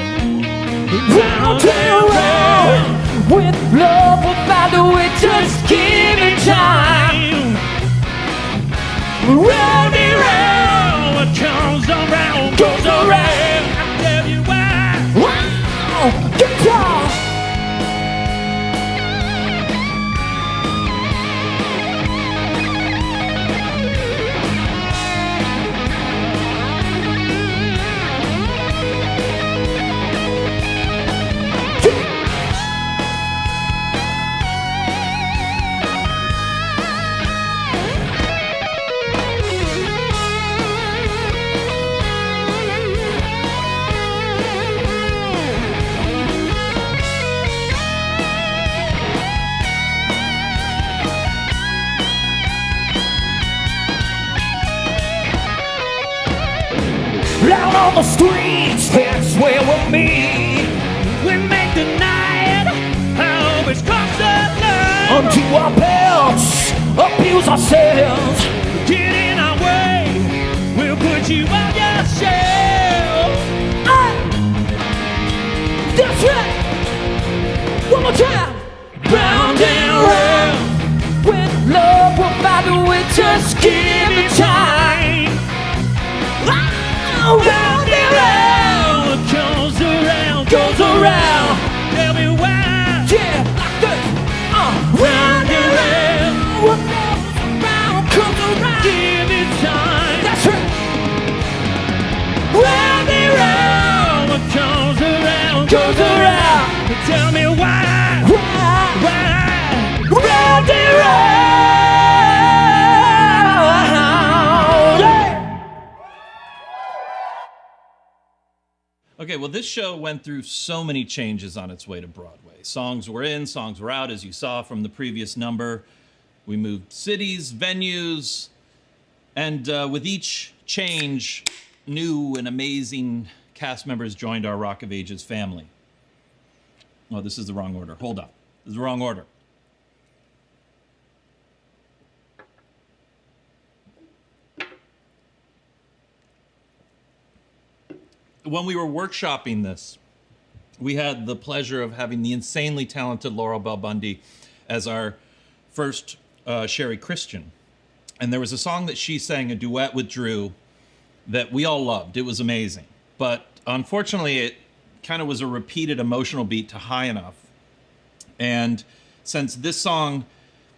Round and round with love will find a way. Just give me time. Round and round, what comes around goes around. I'll tell you why. Wow, guitar. Out on the streets, that's where we'll meet. We make the night always cross the line. Unto our belts, abuse ourselves. Get in our way, we'll put you on your shelf. That's right. One more time. Round and round, with love we'll find a way. Just give me time. Round and round, what goes around, goes around. Tell me why. Yeah, like this. Round and round, what goes around, comes around. Give me time. That's right. Round and round, what goes around, goes around. Tell me why. Why? Round and round. Okay, well, this show went through so many changes on its way to Broadway. Songs were in, songs were out, as you saw from the previous number. We moved cities, venues, and with each change, new and amazing cast members joined our Rock of Ages family. Oh, this is the wrong order. Hold on. This is the wrong order. When we were workshopping this, we had the pleasure of having the insanely talented Laurel Bell Bundy as our first Sherry Christian. And there was a song that she sang, a duet with Drew, that we all loved. It was amazing. But unfortunately, it kind of was a repeated emotional beat to High Enough. And since this song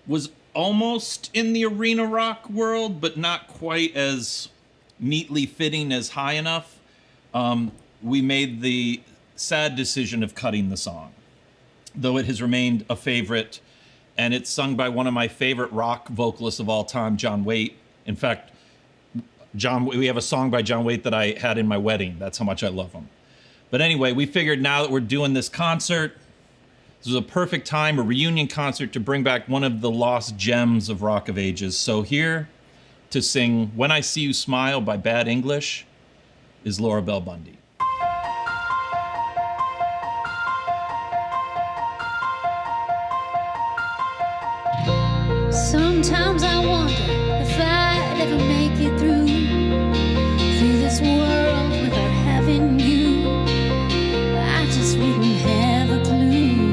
was almost in the arena rock world, but not quite as neatly fitting as High Enough, we made the sad decision of cutting the song, though it has remained a favorite, and it's sung by one of my favorite rock vocalists of all time, John Waite. In fact, we have a song by John Waite that I had in my wedding. That's how much I love him. But anyway, we figured now that we're doing this concert, this was a perfect time, a reunion concert, to bring back one of the lost gems of Rock of Ages. So here to sing When I See You Smile by Bad English is Laurel Bell Bundy. Sometimes I wonder if I'd ever make it through this world without having you. I just wouldn't have a clue.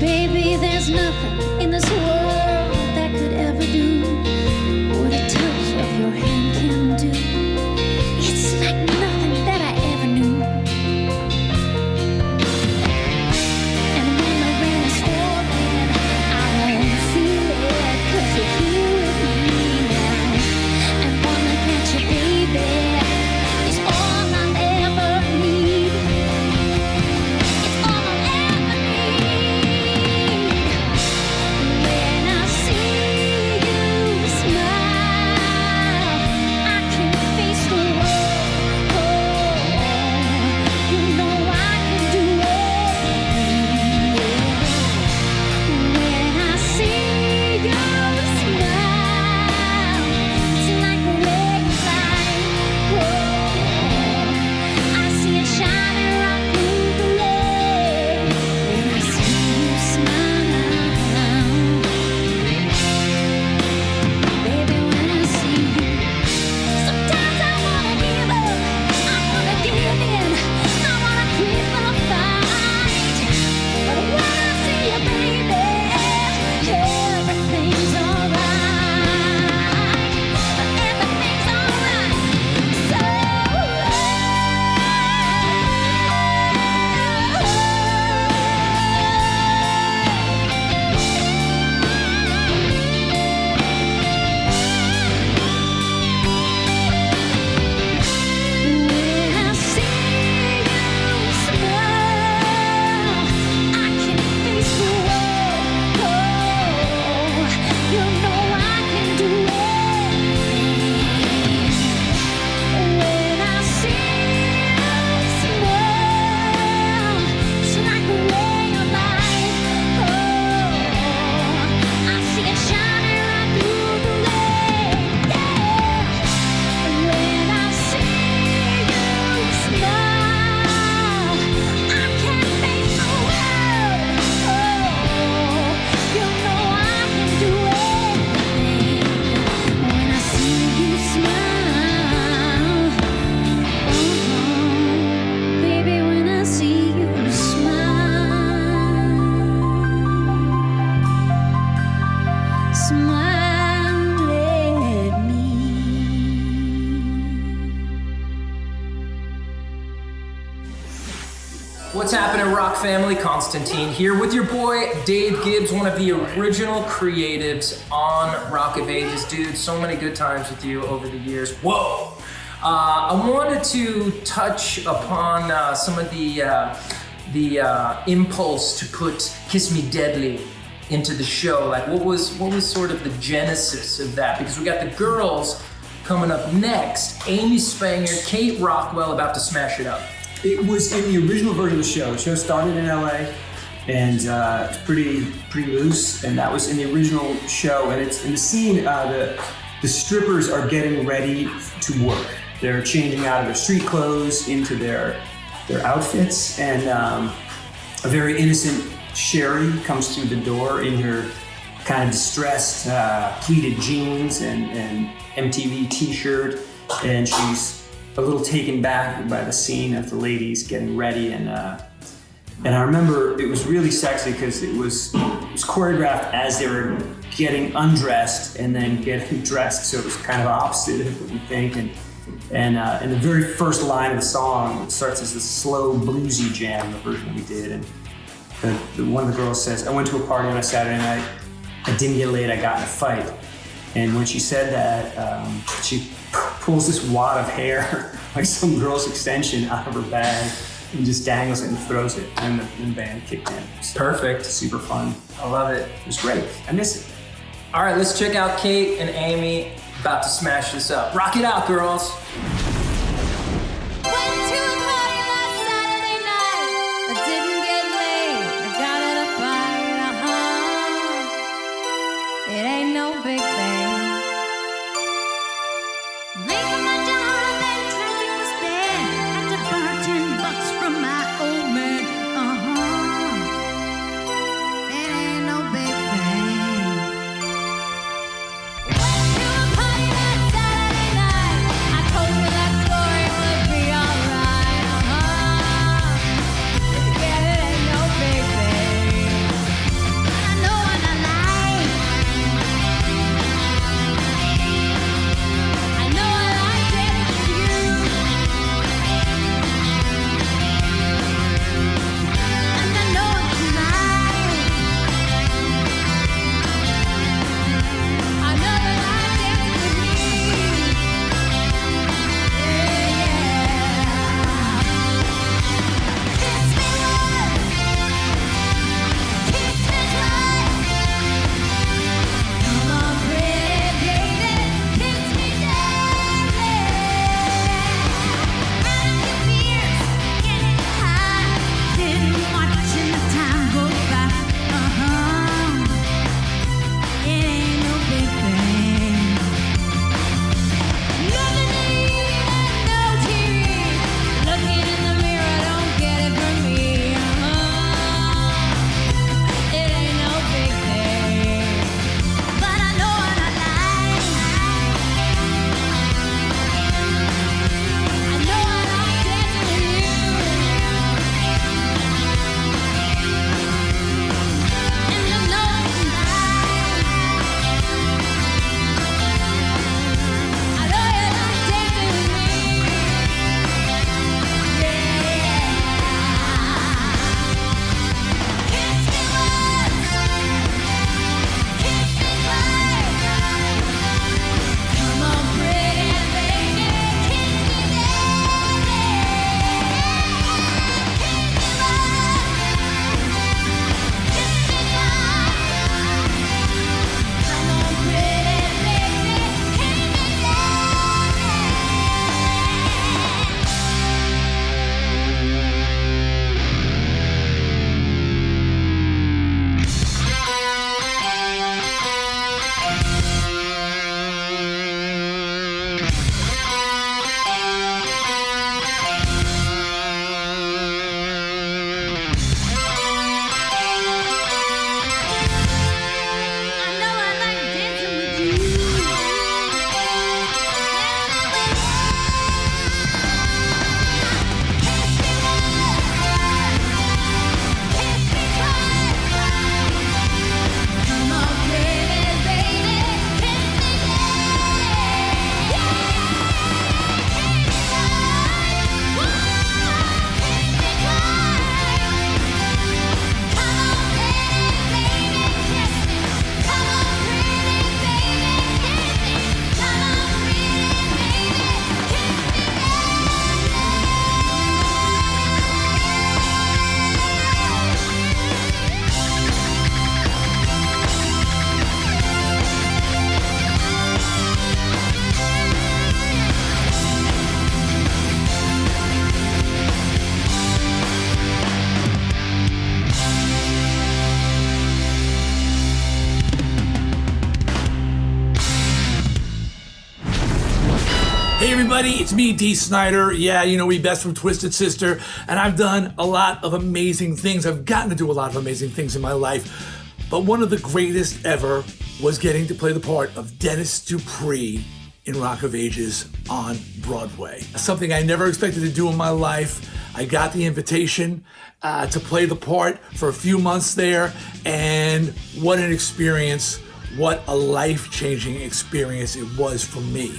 Baby, there's nothing in this world that could ever do what a touch of your hand can do. It's like nothing that I ever knew. And when the rain is falling, I won't feel it, 'cause you're here with me now. And wanna catch you, baby, is all I'll ever need. It's all I'll ever need. When I see you smile, I can face the world. Oh, you know I can do anything. When I see you smile, it's like a ray of light. Oh, I see it shining right through the rain. When I see you smile, baby, when I see you, sometimes I wanna give up, I wanna give in, I wanna quit the fight. But when I see you, baby, everything's alright. Everything's alright. So when I see you smile, I can face the world. Oh, you know I can do anything. When I see you smile, it's like a ray of light. Oh, I see it shining right through the rain. Yeah. When I see you smile, I can face the world. Oh, you know I can do anything. When I see you smile, baby, when I see you smile at me. What's happening, Rock family? Constantine here with your boy Dave Gibbs, one of the original creatives on Rock of Ages. Dude, so many good times with you over the years. Whoa! I wanted to touch upon some of the impulse to put "Kiss Me Deadly" into the show. Like, what was sort of the genesis of that? Because we got the girls coming up next. Amy Spanger, Kate Rockwell, about to smash it up. It was in the original version of the show. The show started in LA, and it's pretty loose. And that was in the original show. And it's in the scene. The strippers are getting ready to work. They're changing out of their street clothes into their outfits, and a very innocent Sherry comes through the door in her kind of distressed pleated jeans and MTV T-shirt, and she's a little taken back by the scene of the ladies getting ready, and I remember it was really sexy because it was choreographed as they were getting undressed and then getting dressed, so it was kind of opposite of what you think. And in the very first line of the song, it starts as this slow bluesy jam, the version we did, and one of the girls says, "I went to a party on a Saturday night. I didn't get laid. I got in a fight." And when she said that, she pulls this wad of hair, like some girl's extension, out of her bag and just dangles it and throws it. And the band kicked in. Perfect. Super fun. I love it. It was great. I miss it. All right, let's check out Kate and Amy about to smash this up. Rock it out, girls. It ain't no big thing. Making my dollar, then traffic was bad. Had to borrow $10 from my old man. It ain't no big thing. Went to a party that Saturday night. I told her that Hey everybody, it's me, Dee Snider. Yeah, you know me best from Twisted Sister, and I've done a lot of amazing things. I've gotten to do a lot of amazing things in my life, but one of the greatest ever was getting to play the part of Dennis Dupree in Rock of Ages on Broadway. Something I never expected to do in my life. I got the invitation to play the part for a few months there, and what an experience, what a life-changing experience it was for me.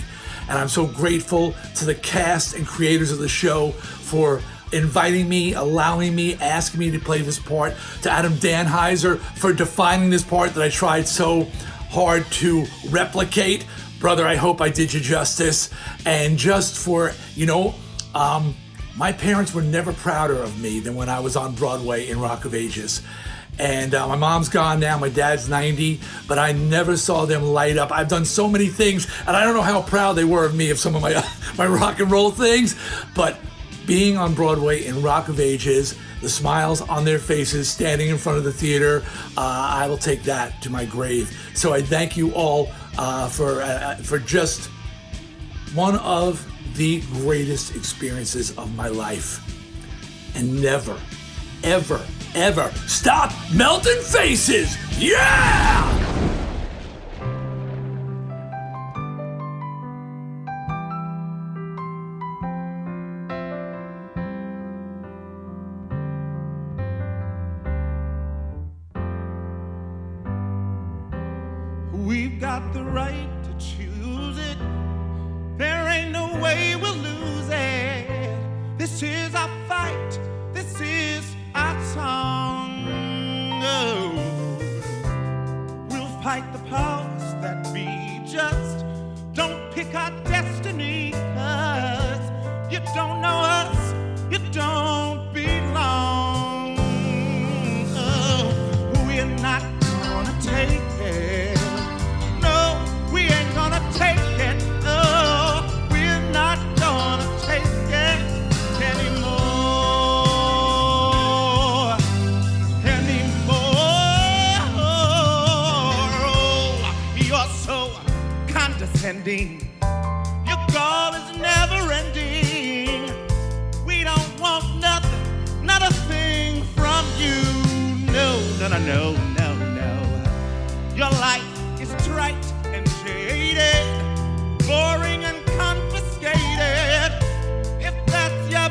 And I'm so grateful to the cast and creators of the show for inviting me, allowing me, asking me to play this part, to Adam Danheiser for defining this part that I tried so hard to replicate. Brother, I hope I did you justice. And just for, my parents were never prouder of me than when I was on Broadway in Rock of Ages. And my mom's gone now, my dad's 90, but I never saw them light up. I've done so many things, and I don't know how proud they were of me of some of my rock and roll things, but being on Broadway in Rock of Ages, the smiles on their faces, standing in front of the theater, I will take that to my grave. So I thank you all for just one of the greatest experiences of my life. And never, ever, ever stop melting faces! Yeah! We've got the right to choose it. There ain't no way we'll lose it. This is our fight. This is our song. Oh. We'll fight the powers that be. Just don't pick our destiny, 'cause you don't know us. You don't belong. Oh. We're not gonna take it. No, we ain't gonna take it. Oh, we're not gonna take it anymore. Oh, you're so condescending. Your gall is never ending. We don't want nothing, not a thing from you. No, no, no, no, no, no. Your life is trite and jaded, boring and confiscated. If that's your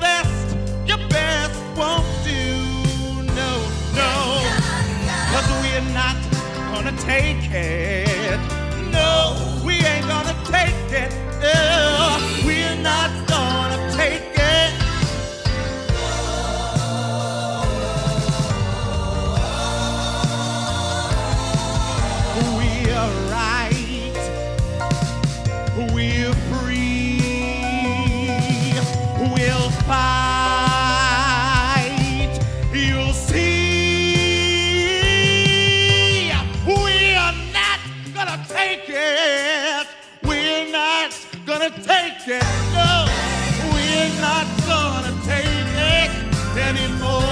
best won't do. No, no, 'cause we're not gonna take it. No, we ain't gonna take it. We're not gonna take it. We're right. We're free. We'll fight. You'll see. We're not gonna take it. We're not gonna take it. No, we're not gonna take it anymore.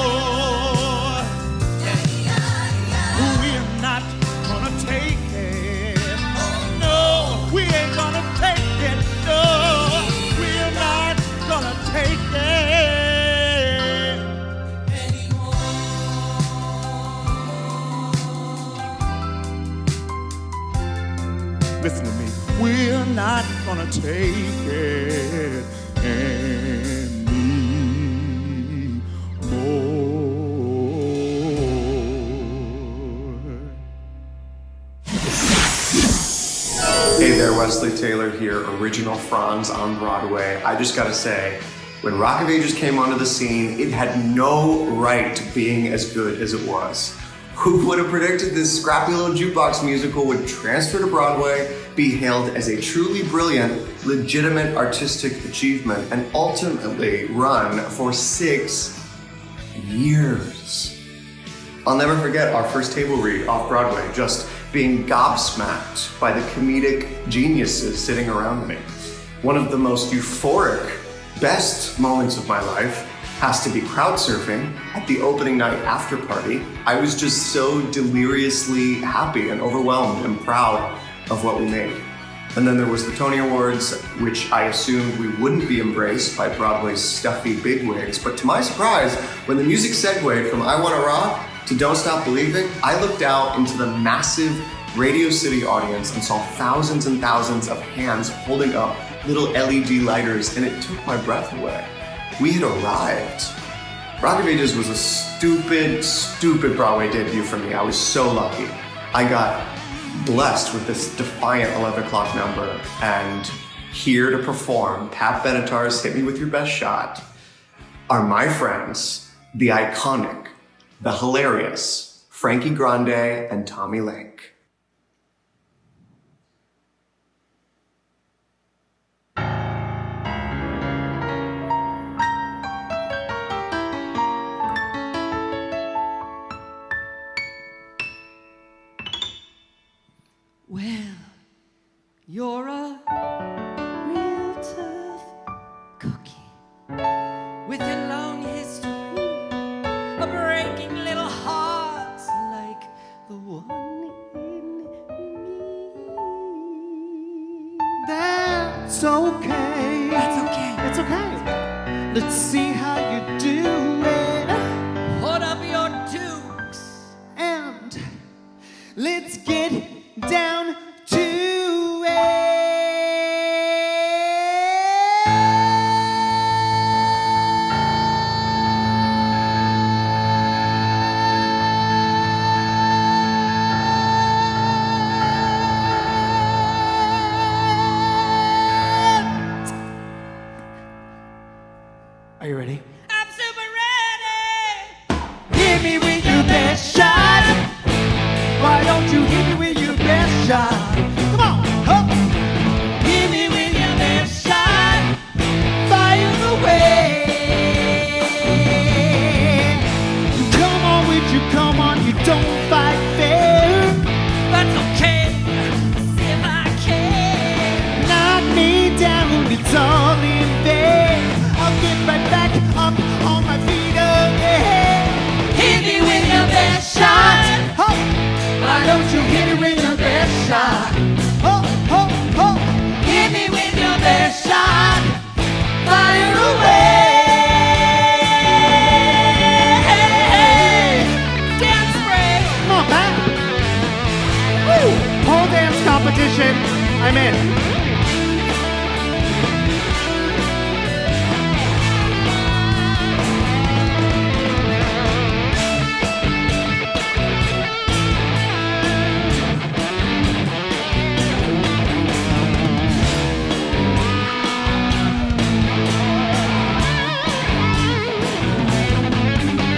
We're not gonna take it. No, we ain't gonna take it. No, we're not gonna take it anymore. Listen to me. We're not gonna take it Hey there, Wesley Taylor here, original Franz on Broadway. I just gotta say, when Rock of Ages came onto the scene, it had no right to being as good as it was. Who would have predicted this scrappy little jukebox musical would transfer to Broadway, be hailed as a truly brilliant, legitimate artistic achievement, and ultimately run for 6 years? I'll never forget our first table read off Broadway, just being gobsmacked by the comedic geniuses sitting around me. One of the most euphoric, best moments of my life has to be crowd surfing at the opening night after party. I was just so deliriously happy and overwhelmed and proud of what we made. And then there was the Tony Awards, which I assumed we wouldn't be embraced by Broadway's stuffy bigwigs. But to my surprise, when the music segued from I Wanna Rock to Don't Stop Believing, I looked out into the massive Radio City audience and saw thousands and thousands of hands holding up little LED lighters, and it took my breath away. We had arrived. Rock of Ages was a stupid Broadway debut for me. I was so lucky. I got blessed with this defiant 11 o'clock number, and here to perform Pat Benatar's Hit Me With Your Best Shot are my friends, the iconic, the hilarious Frankie Grande and Tommy Lake. Well, you're a real tough cookie with your long history of breaking little hearts like the one in me. That's okay. That's okay. It's okay. Let's see how you do it. Put up your dukes and let's get down to it. Are you ready? I'm super ready. Hit me with your best shot. Why don't you hit me with your best shot? Come on, huh? Hit me with your best shot. Fire away. Come on, you don't fight fair. That's okay. See if I can. Knock me down, it's all in vain. I'll get right back up on my feet again. Hit me with your best shot. Huh? Why don't you hit me with your best shot? Oh, oh, oh. Hit me with your best shot. Fire away. Dance break. Come on, Pat. Woo! Pole dance competition. I'm in.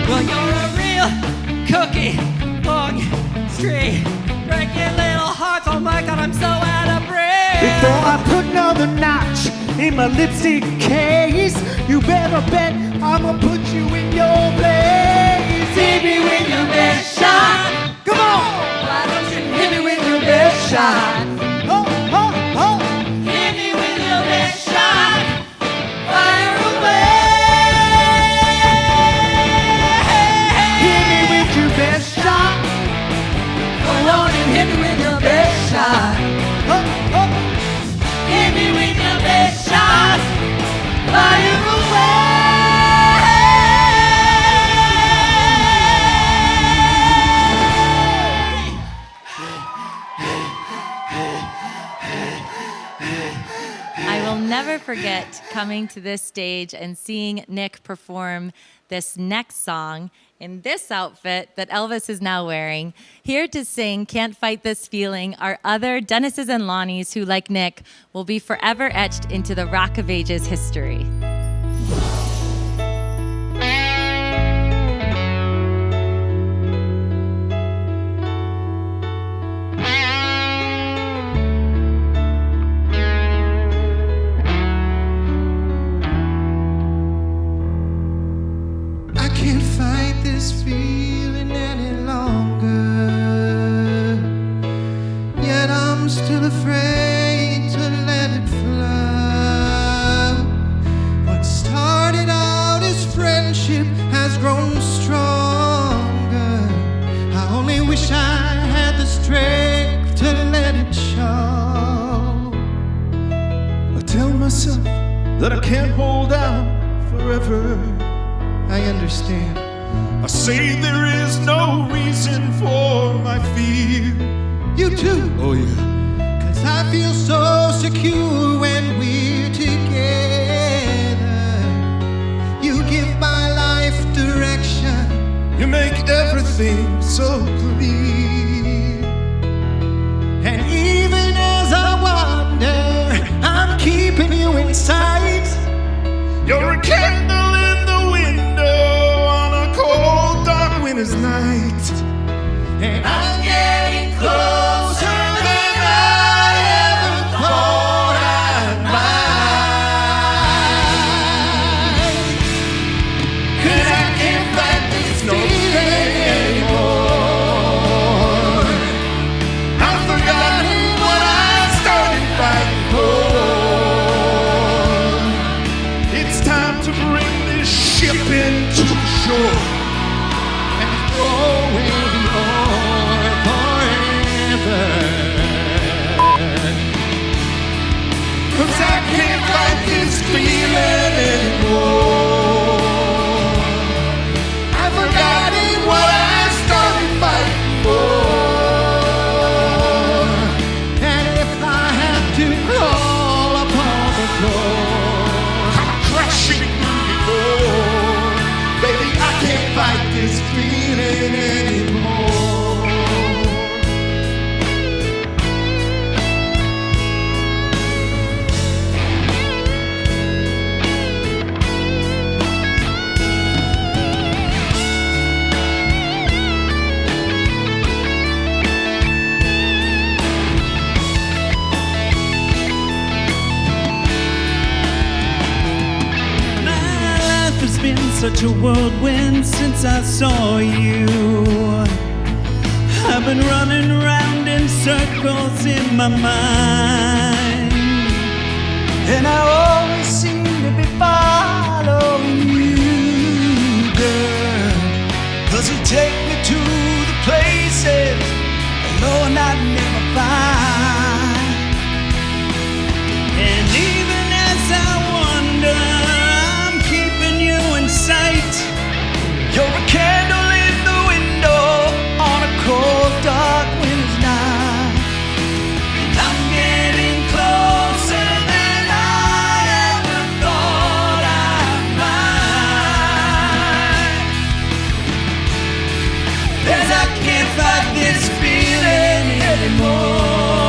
Well, you're a real cookie, long, straight, breaking little hearts. Oh my God, I'm so out of breath. Before I put another notch in my lipstick case, you better bet I'ma put you in your place. Hit me with your best shot. Come on. Why don't you hit me with your best shot? Oh, oh, oh. Hit me with your best shot. Fire away. Hit me with your best shot. Go on and hit me with your best shot. Oh, oh. Hit me with your best shot. Fire away. I will never forget coming to this stage and seeing Nick perform this next song in this outfit that Elvis is now wearing. Here to sing Can't Fight This Feeling are other Dennises and Lonnies who, like Nick, will be forever etched into the Rock of Ages history. I can't fight this feeling any longer. Yet I'm still afraid to let it flow. What started out as friendship has grown stronger. I only wish I had the strength to let it show. that I can't hold out forever. I understand. I say there is no reason for my fear. You too? Oh yeah. 'Cause I feel so secure when we're together. You give my life direction. You make everything so clear. And even as I wander, I'm keeping you in sight. You're a candle in the window on a cold, dark winter's night. And I'm getting closer than I ever thought I'd find. 'Cause I can't fight this feeling anymore. I've forgotten what I started fighting for. It's time to bring this ship into the shore and throw away the oar forever. 'Cause I can't fight this feeling anymore. I've forgotten what I started fighting for. And if I have to crawl upon the floor, I'm crashing through the door. Baby, I can't fight this feeling anymore. Life has been such a whirlwind since I saw you. I've been running around in circles in my mind, and I always seem to be following you, girl. 'Cause you take me to the places alone I'd never find. And even as I wander, I'm keeping you in sight. You're a candle in the window on a cold, dark winter's night. And I'm getting closer than I ever thought I'd find. 'Cause I can't fight this feeling anymore.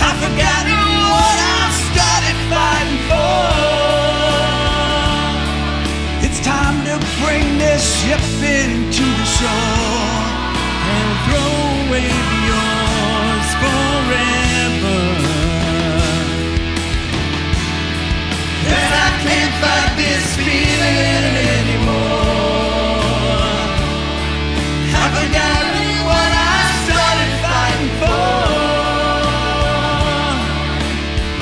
I've forgotten what I started fighting for. It's time to bring this ship into the shore and throw away the oars forever. 'Cause I can't fight this feeling anymore. I've forgotten what I started fighting for.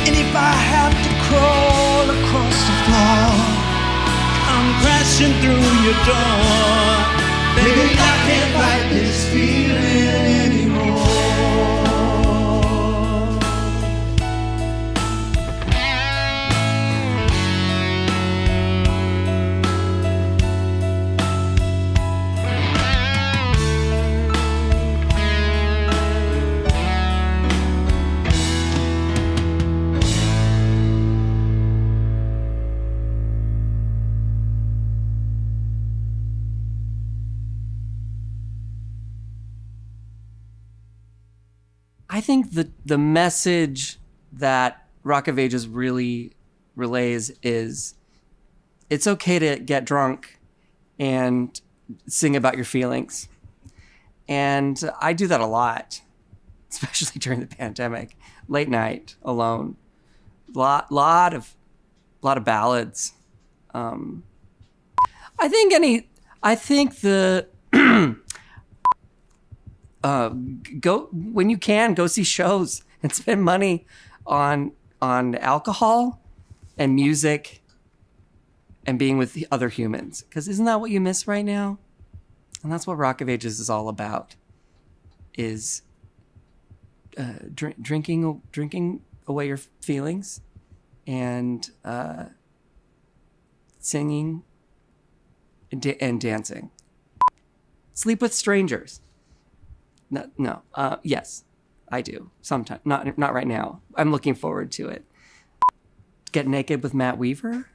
And if I have to crawl across the floor, I'm crashing through your door. Baby, I can't fight this feeling anymore. I think the message that Rock of Ages really relays is it's okay to get drunk and sing about your feelings. And I do that a lot, especially during the pandemic. Late night, alone. Lot of ballads. I think the go when you can go see shows and spend money on alcohol and music and being with the other humans, because isn't that what you miss right now? And that's what Rock of Ages is all about, is drinking away your feelings and singing and dancing. Sleep with strangers. No. Yes, I do. Sometimes. Not right now. I'm looking forward to it. Get naked with Matt Weaver?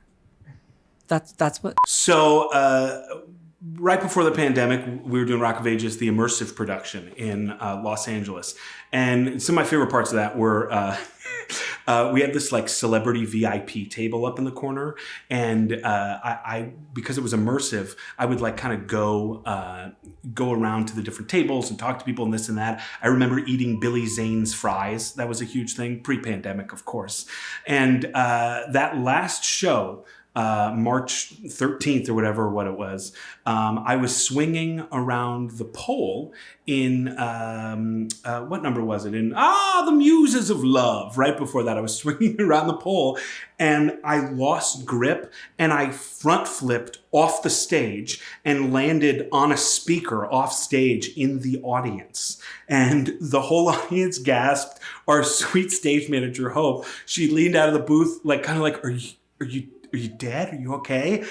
That's what... So, right before the pandemic, we were doing Rock of Ages, the immersive production in Los Angeles. And some of my favorite parts of that were we had this like celebrity VIP table up in the corner. And I because it was immersive, I would like kind of go around to the different tables and talk to people and this and that. I remember eating Billy Zane's fries. That was a huge thing, pre-pandemic, of course. And that last show, March 13th or whatever what it was, I was swinging around the pole in, what number was it? In, The Muses of Love. Right before that, I was swinging around the pole and I lost grip and I front flipped off the stage and landed on a speaker off stage in the audience. And the whole audience gasped. Our sweet stage manager, Hope, she leaned out of the booth, like kind of like, are you dead? Are you okay?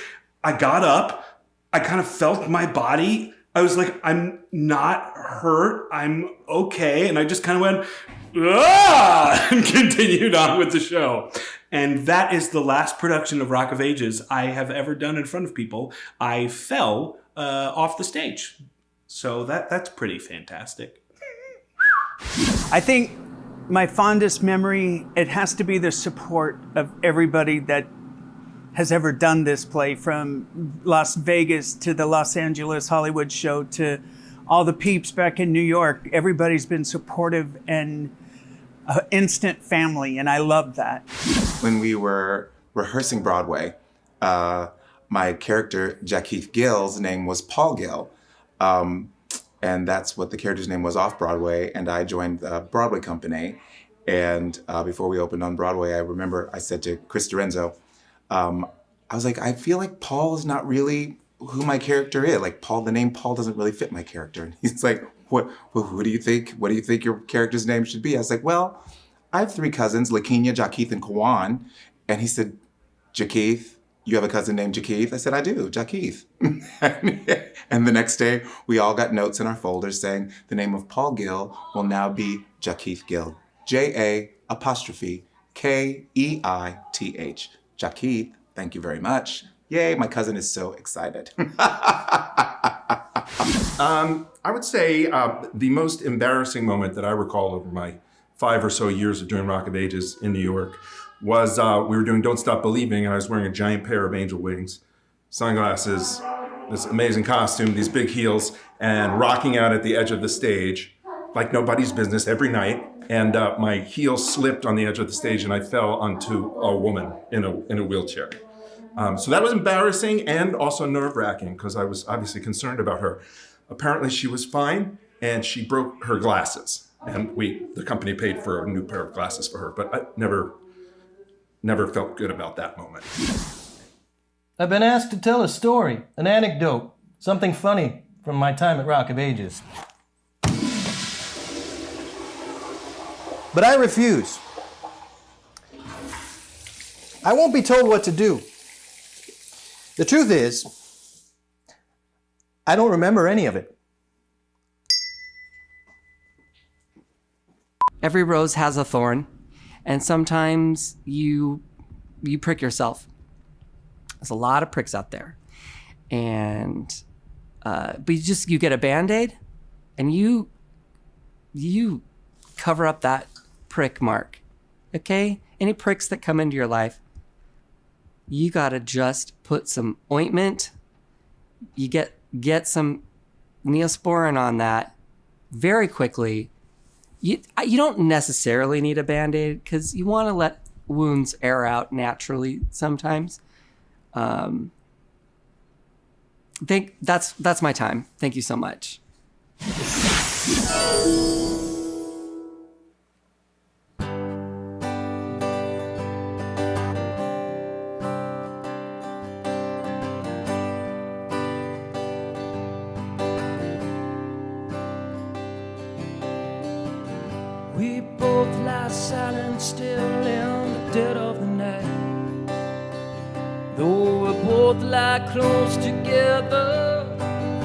I got up. I kind of felt my body. I was like, I'm not hurt. I'm okay. And I just kind of went, and continued on with the show. And that is the last production of Rock of Ages I have ever done in front of people. I fell off the stage. So that's pretty fantastic. I think my fondest memory, it has to be the support of everybody that has ever done this play, from Las Vegas to the Los Angeles Hollywood show to all the peeps back in New York. Everybody's been supportive and an instant family, and I love that. When we were rehearsing Broadway, my character, Jakeith Gill's name was Paul Gill. And that's what the character's name was off Broadway, and I joined the Broadway company. And before we opened on Broadway, I remember I said to Chris Dorenzo, I was like, I feel like Paul is not really who my character is. Like Paul, the name Paul doesn't really fit my character. And he's like, who do you think? What do you think your character's name should be? I was like, well, I have 3 cousins, Lakinya, Jakeith, and Kawan. And he said, Jakeith, you have a cousin named Jakeith? I said, I do, Jakeith. And the next day, we all got notes in our folders saying the name of Paul Gill will now be Jakeith Gill. J-A''Keith. Jakeith, thank you very much. Yay, my cousin is so excited. I would say the most embarrassing moment that I recall over my 5 or so years of doing Rock of Ages in New York was we were doing Don't Stop Believing, and I was wearing a giant pair of angel wings, sunglasses, this amazing costume, these big heels, and rocking out at the edge of the stage like nobody's business every night. And my heel slipped on the edge of the stage and I fell onto a woman in a wheelchair. So that was embarrassing and also nerve-wracking because I was obviously concerned about her. Apparently she was fine and she broke her glasses. And the company paid for a new pair of glasses for her, but I never felt good about that moment. I've been asked to tell a story, an anecdote, something funny from my time at Rock of Ages. But I refuse. I won't be told what to do. The truth is, I don't remember any of it. Every rose has a thorn, and sometimes you prick yourself. There's a lot of pricks out there. And but you get a Band-Aid and you cover up that prick mark. Okay? Any pricks that come into your life, you gotta just put some ointment. You get some Neosporin on that very quickly. You don't necessarily need a Band-Aid because you want to let wounds air out naturally sometimes. That's my time. Thank you so much. We both lie silent still in the dead of the night. Though we both lie close together,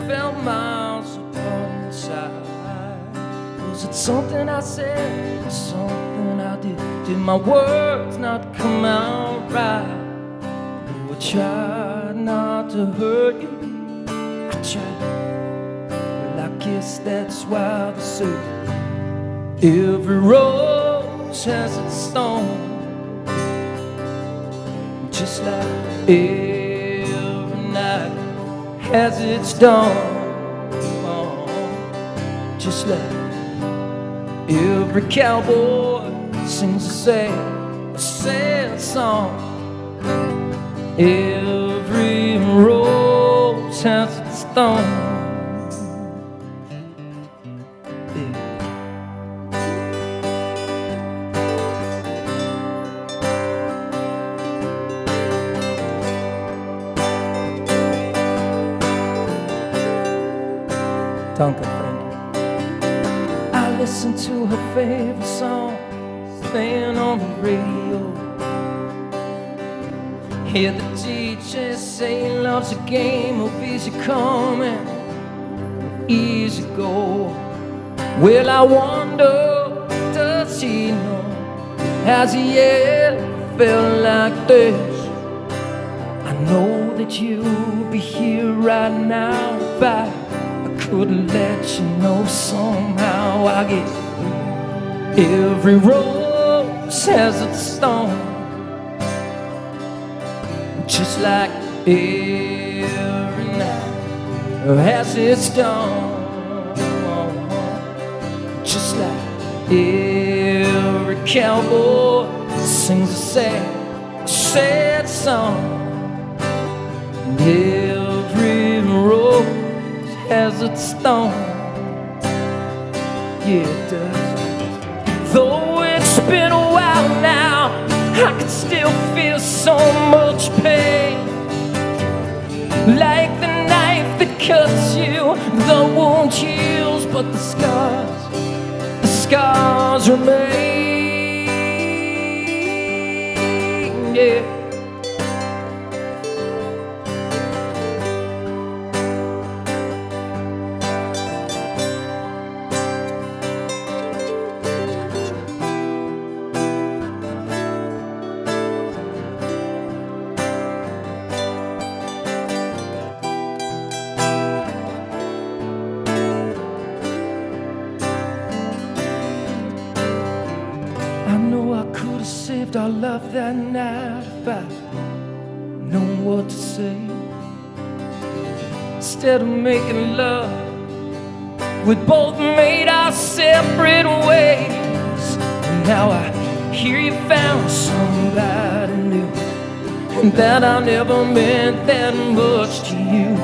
felt miles apart inside. Was it something I said or something I did? Did my words not come out right? Though I tried not to hurt you, I tried. Well, I guess that's why they say every rose has its thorn. Just like every night has its dawn. Just like every cowboy sings a sad song. Every rose has its thorn. Duncan, thank you. I listen to her favorite song playing on the radio. Hear the teacher say love's a game of easy coming, easy go. Well, I wonder, does he know? Has he ever felt like this? I know that you'll be here right now if I could let you know somehow. I guess every rose has its thorn, just like every night has its dawn. Just like every cowboy sings a sad song. And every rose has its thorn. Yeah, it does. Though it's been a while now, I can still feel so much pain. Like the knife that cuts you, the wound heals, but the scars remain. Yeah. Our love that night, if I known what to say. Instead of making love, we both made our separate ways. And now I hear you found somebody new, and that I never meant that much to you.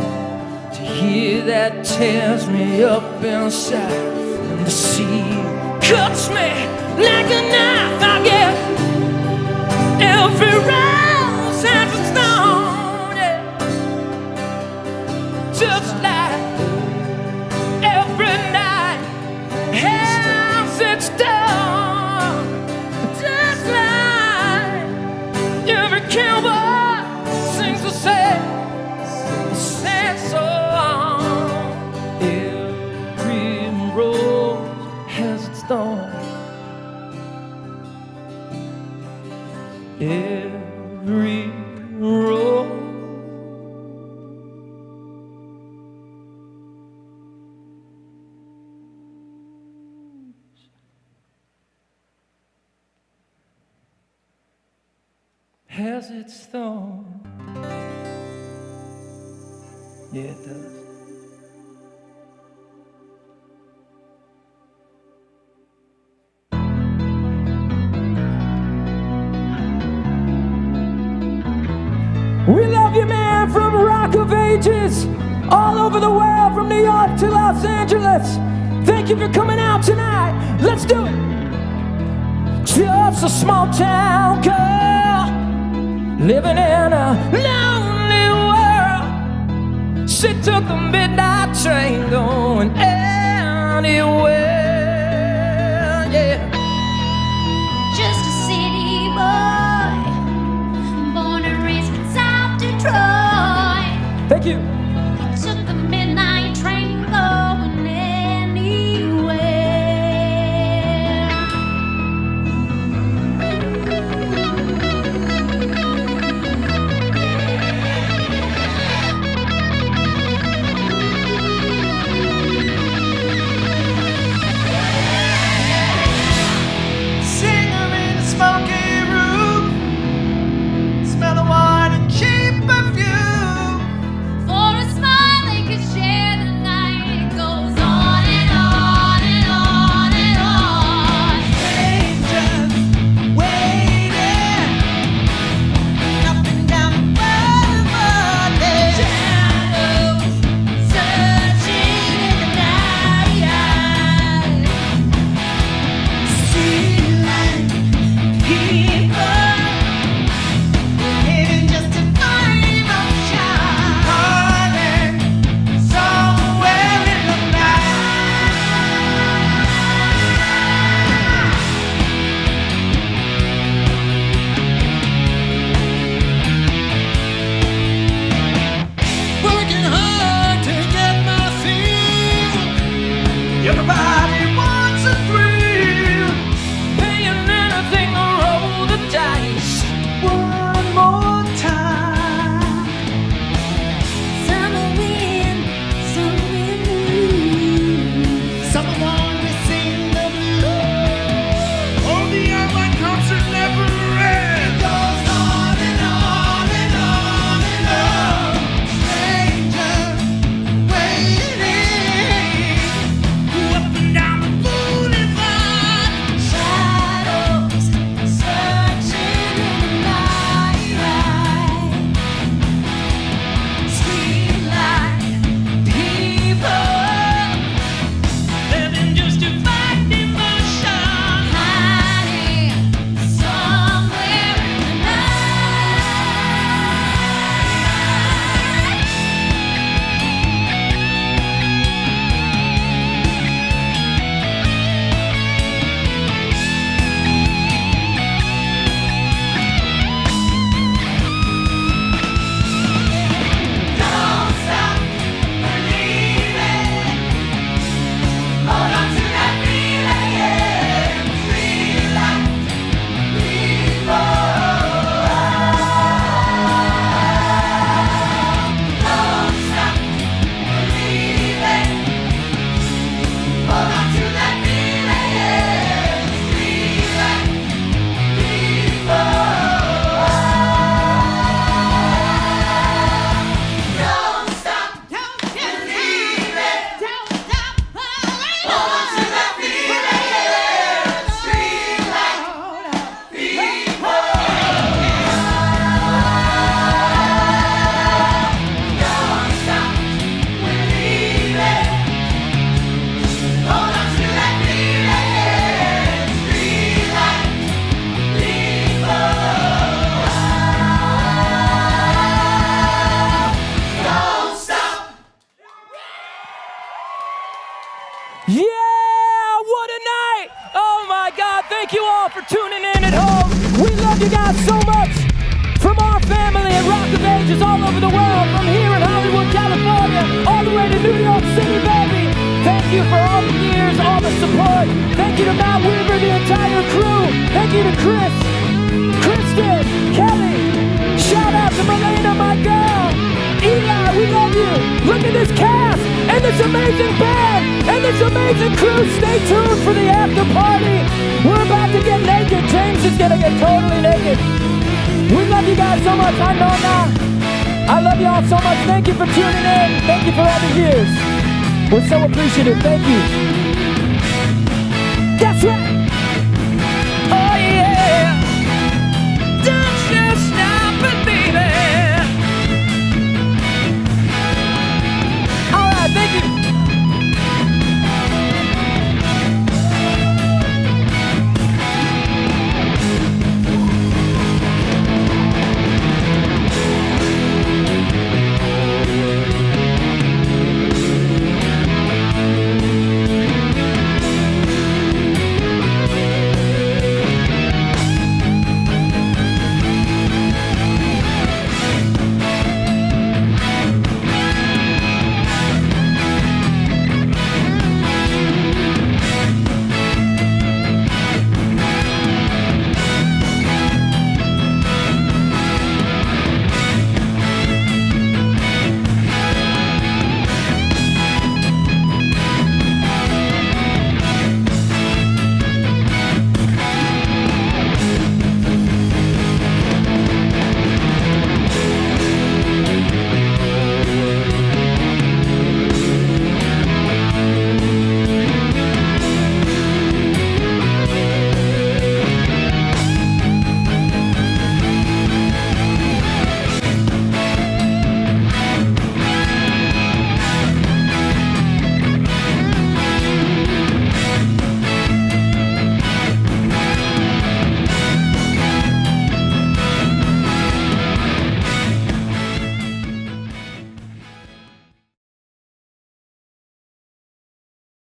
To hear that tears me up inside, and to see cuts me like a knife. I get every rose has its thorn, yeah. Just like every night has its dawn. Just like every cowboy sings a sad song. Every rose has its thorn. Every rose has its thorn. Yeah, it does. We love you, man, from Rock of Ages, all over the world, from New York to Los Angeles. Thank you for coming out tonight. Let's do it. Just a small town girl living in a lonely world. She took the midnight train going anywhere, yeah. Just a city boy, born and raised in South Thank you. Took the midnight train going anywhere. Singer in a smoky room, smell of wine and cheap perfume. For a smile they could share the night. It goes on and on and on and on. Strangers waiting up and down the boulevard. Shadows searching in the night. Streetlight people living just to find emotion. Hiding somewhere in the working hard to get my fill. Everybody wants a thrill. Paying anything to roll the dice. One more time. Some will win, some will lose. Someone to sing the blues. Oh, the online concert never ends. It goes on and on and on and on. Strangers waiting up and down the boulevard. Shadows searching in the night. Streetlight people Living just to find emotion. hiding somewhere in the Don't stop believing. Hold on to that feeling. Streetlight people. Don't stop believing. Hold on to that feeling. Streetlight people. Don't stop believing. Hold on to that feeling. Streetlight people. Don't stop believing. Hold on to that feeling. Streetlight people. Don't stop. Yeah, what a night! Oh my God, thank you all for tuning in at home. We love you guys so much. From our family at Rock of Ages all over the world, from here in Hollywood, California, all the way to New York City, baby. Thank you for all the years, all the support. Thank you to Matt Weaver, the entire crew. Thank you to Chris, Kristen, Kelly. Shout out to Melena, my girl. Eli, we love you. Look at this cast and this amazing band and this amazing crew. Stay tuned for the after party. We're about to get naked. James is gonna get totally naked. We love you guys so much. I know now. I love y'all so much. Thank you for tuning in. Thank you for all the years. We're so appreciative. Thank you.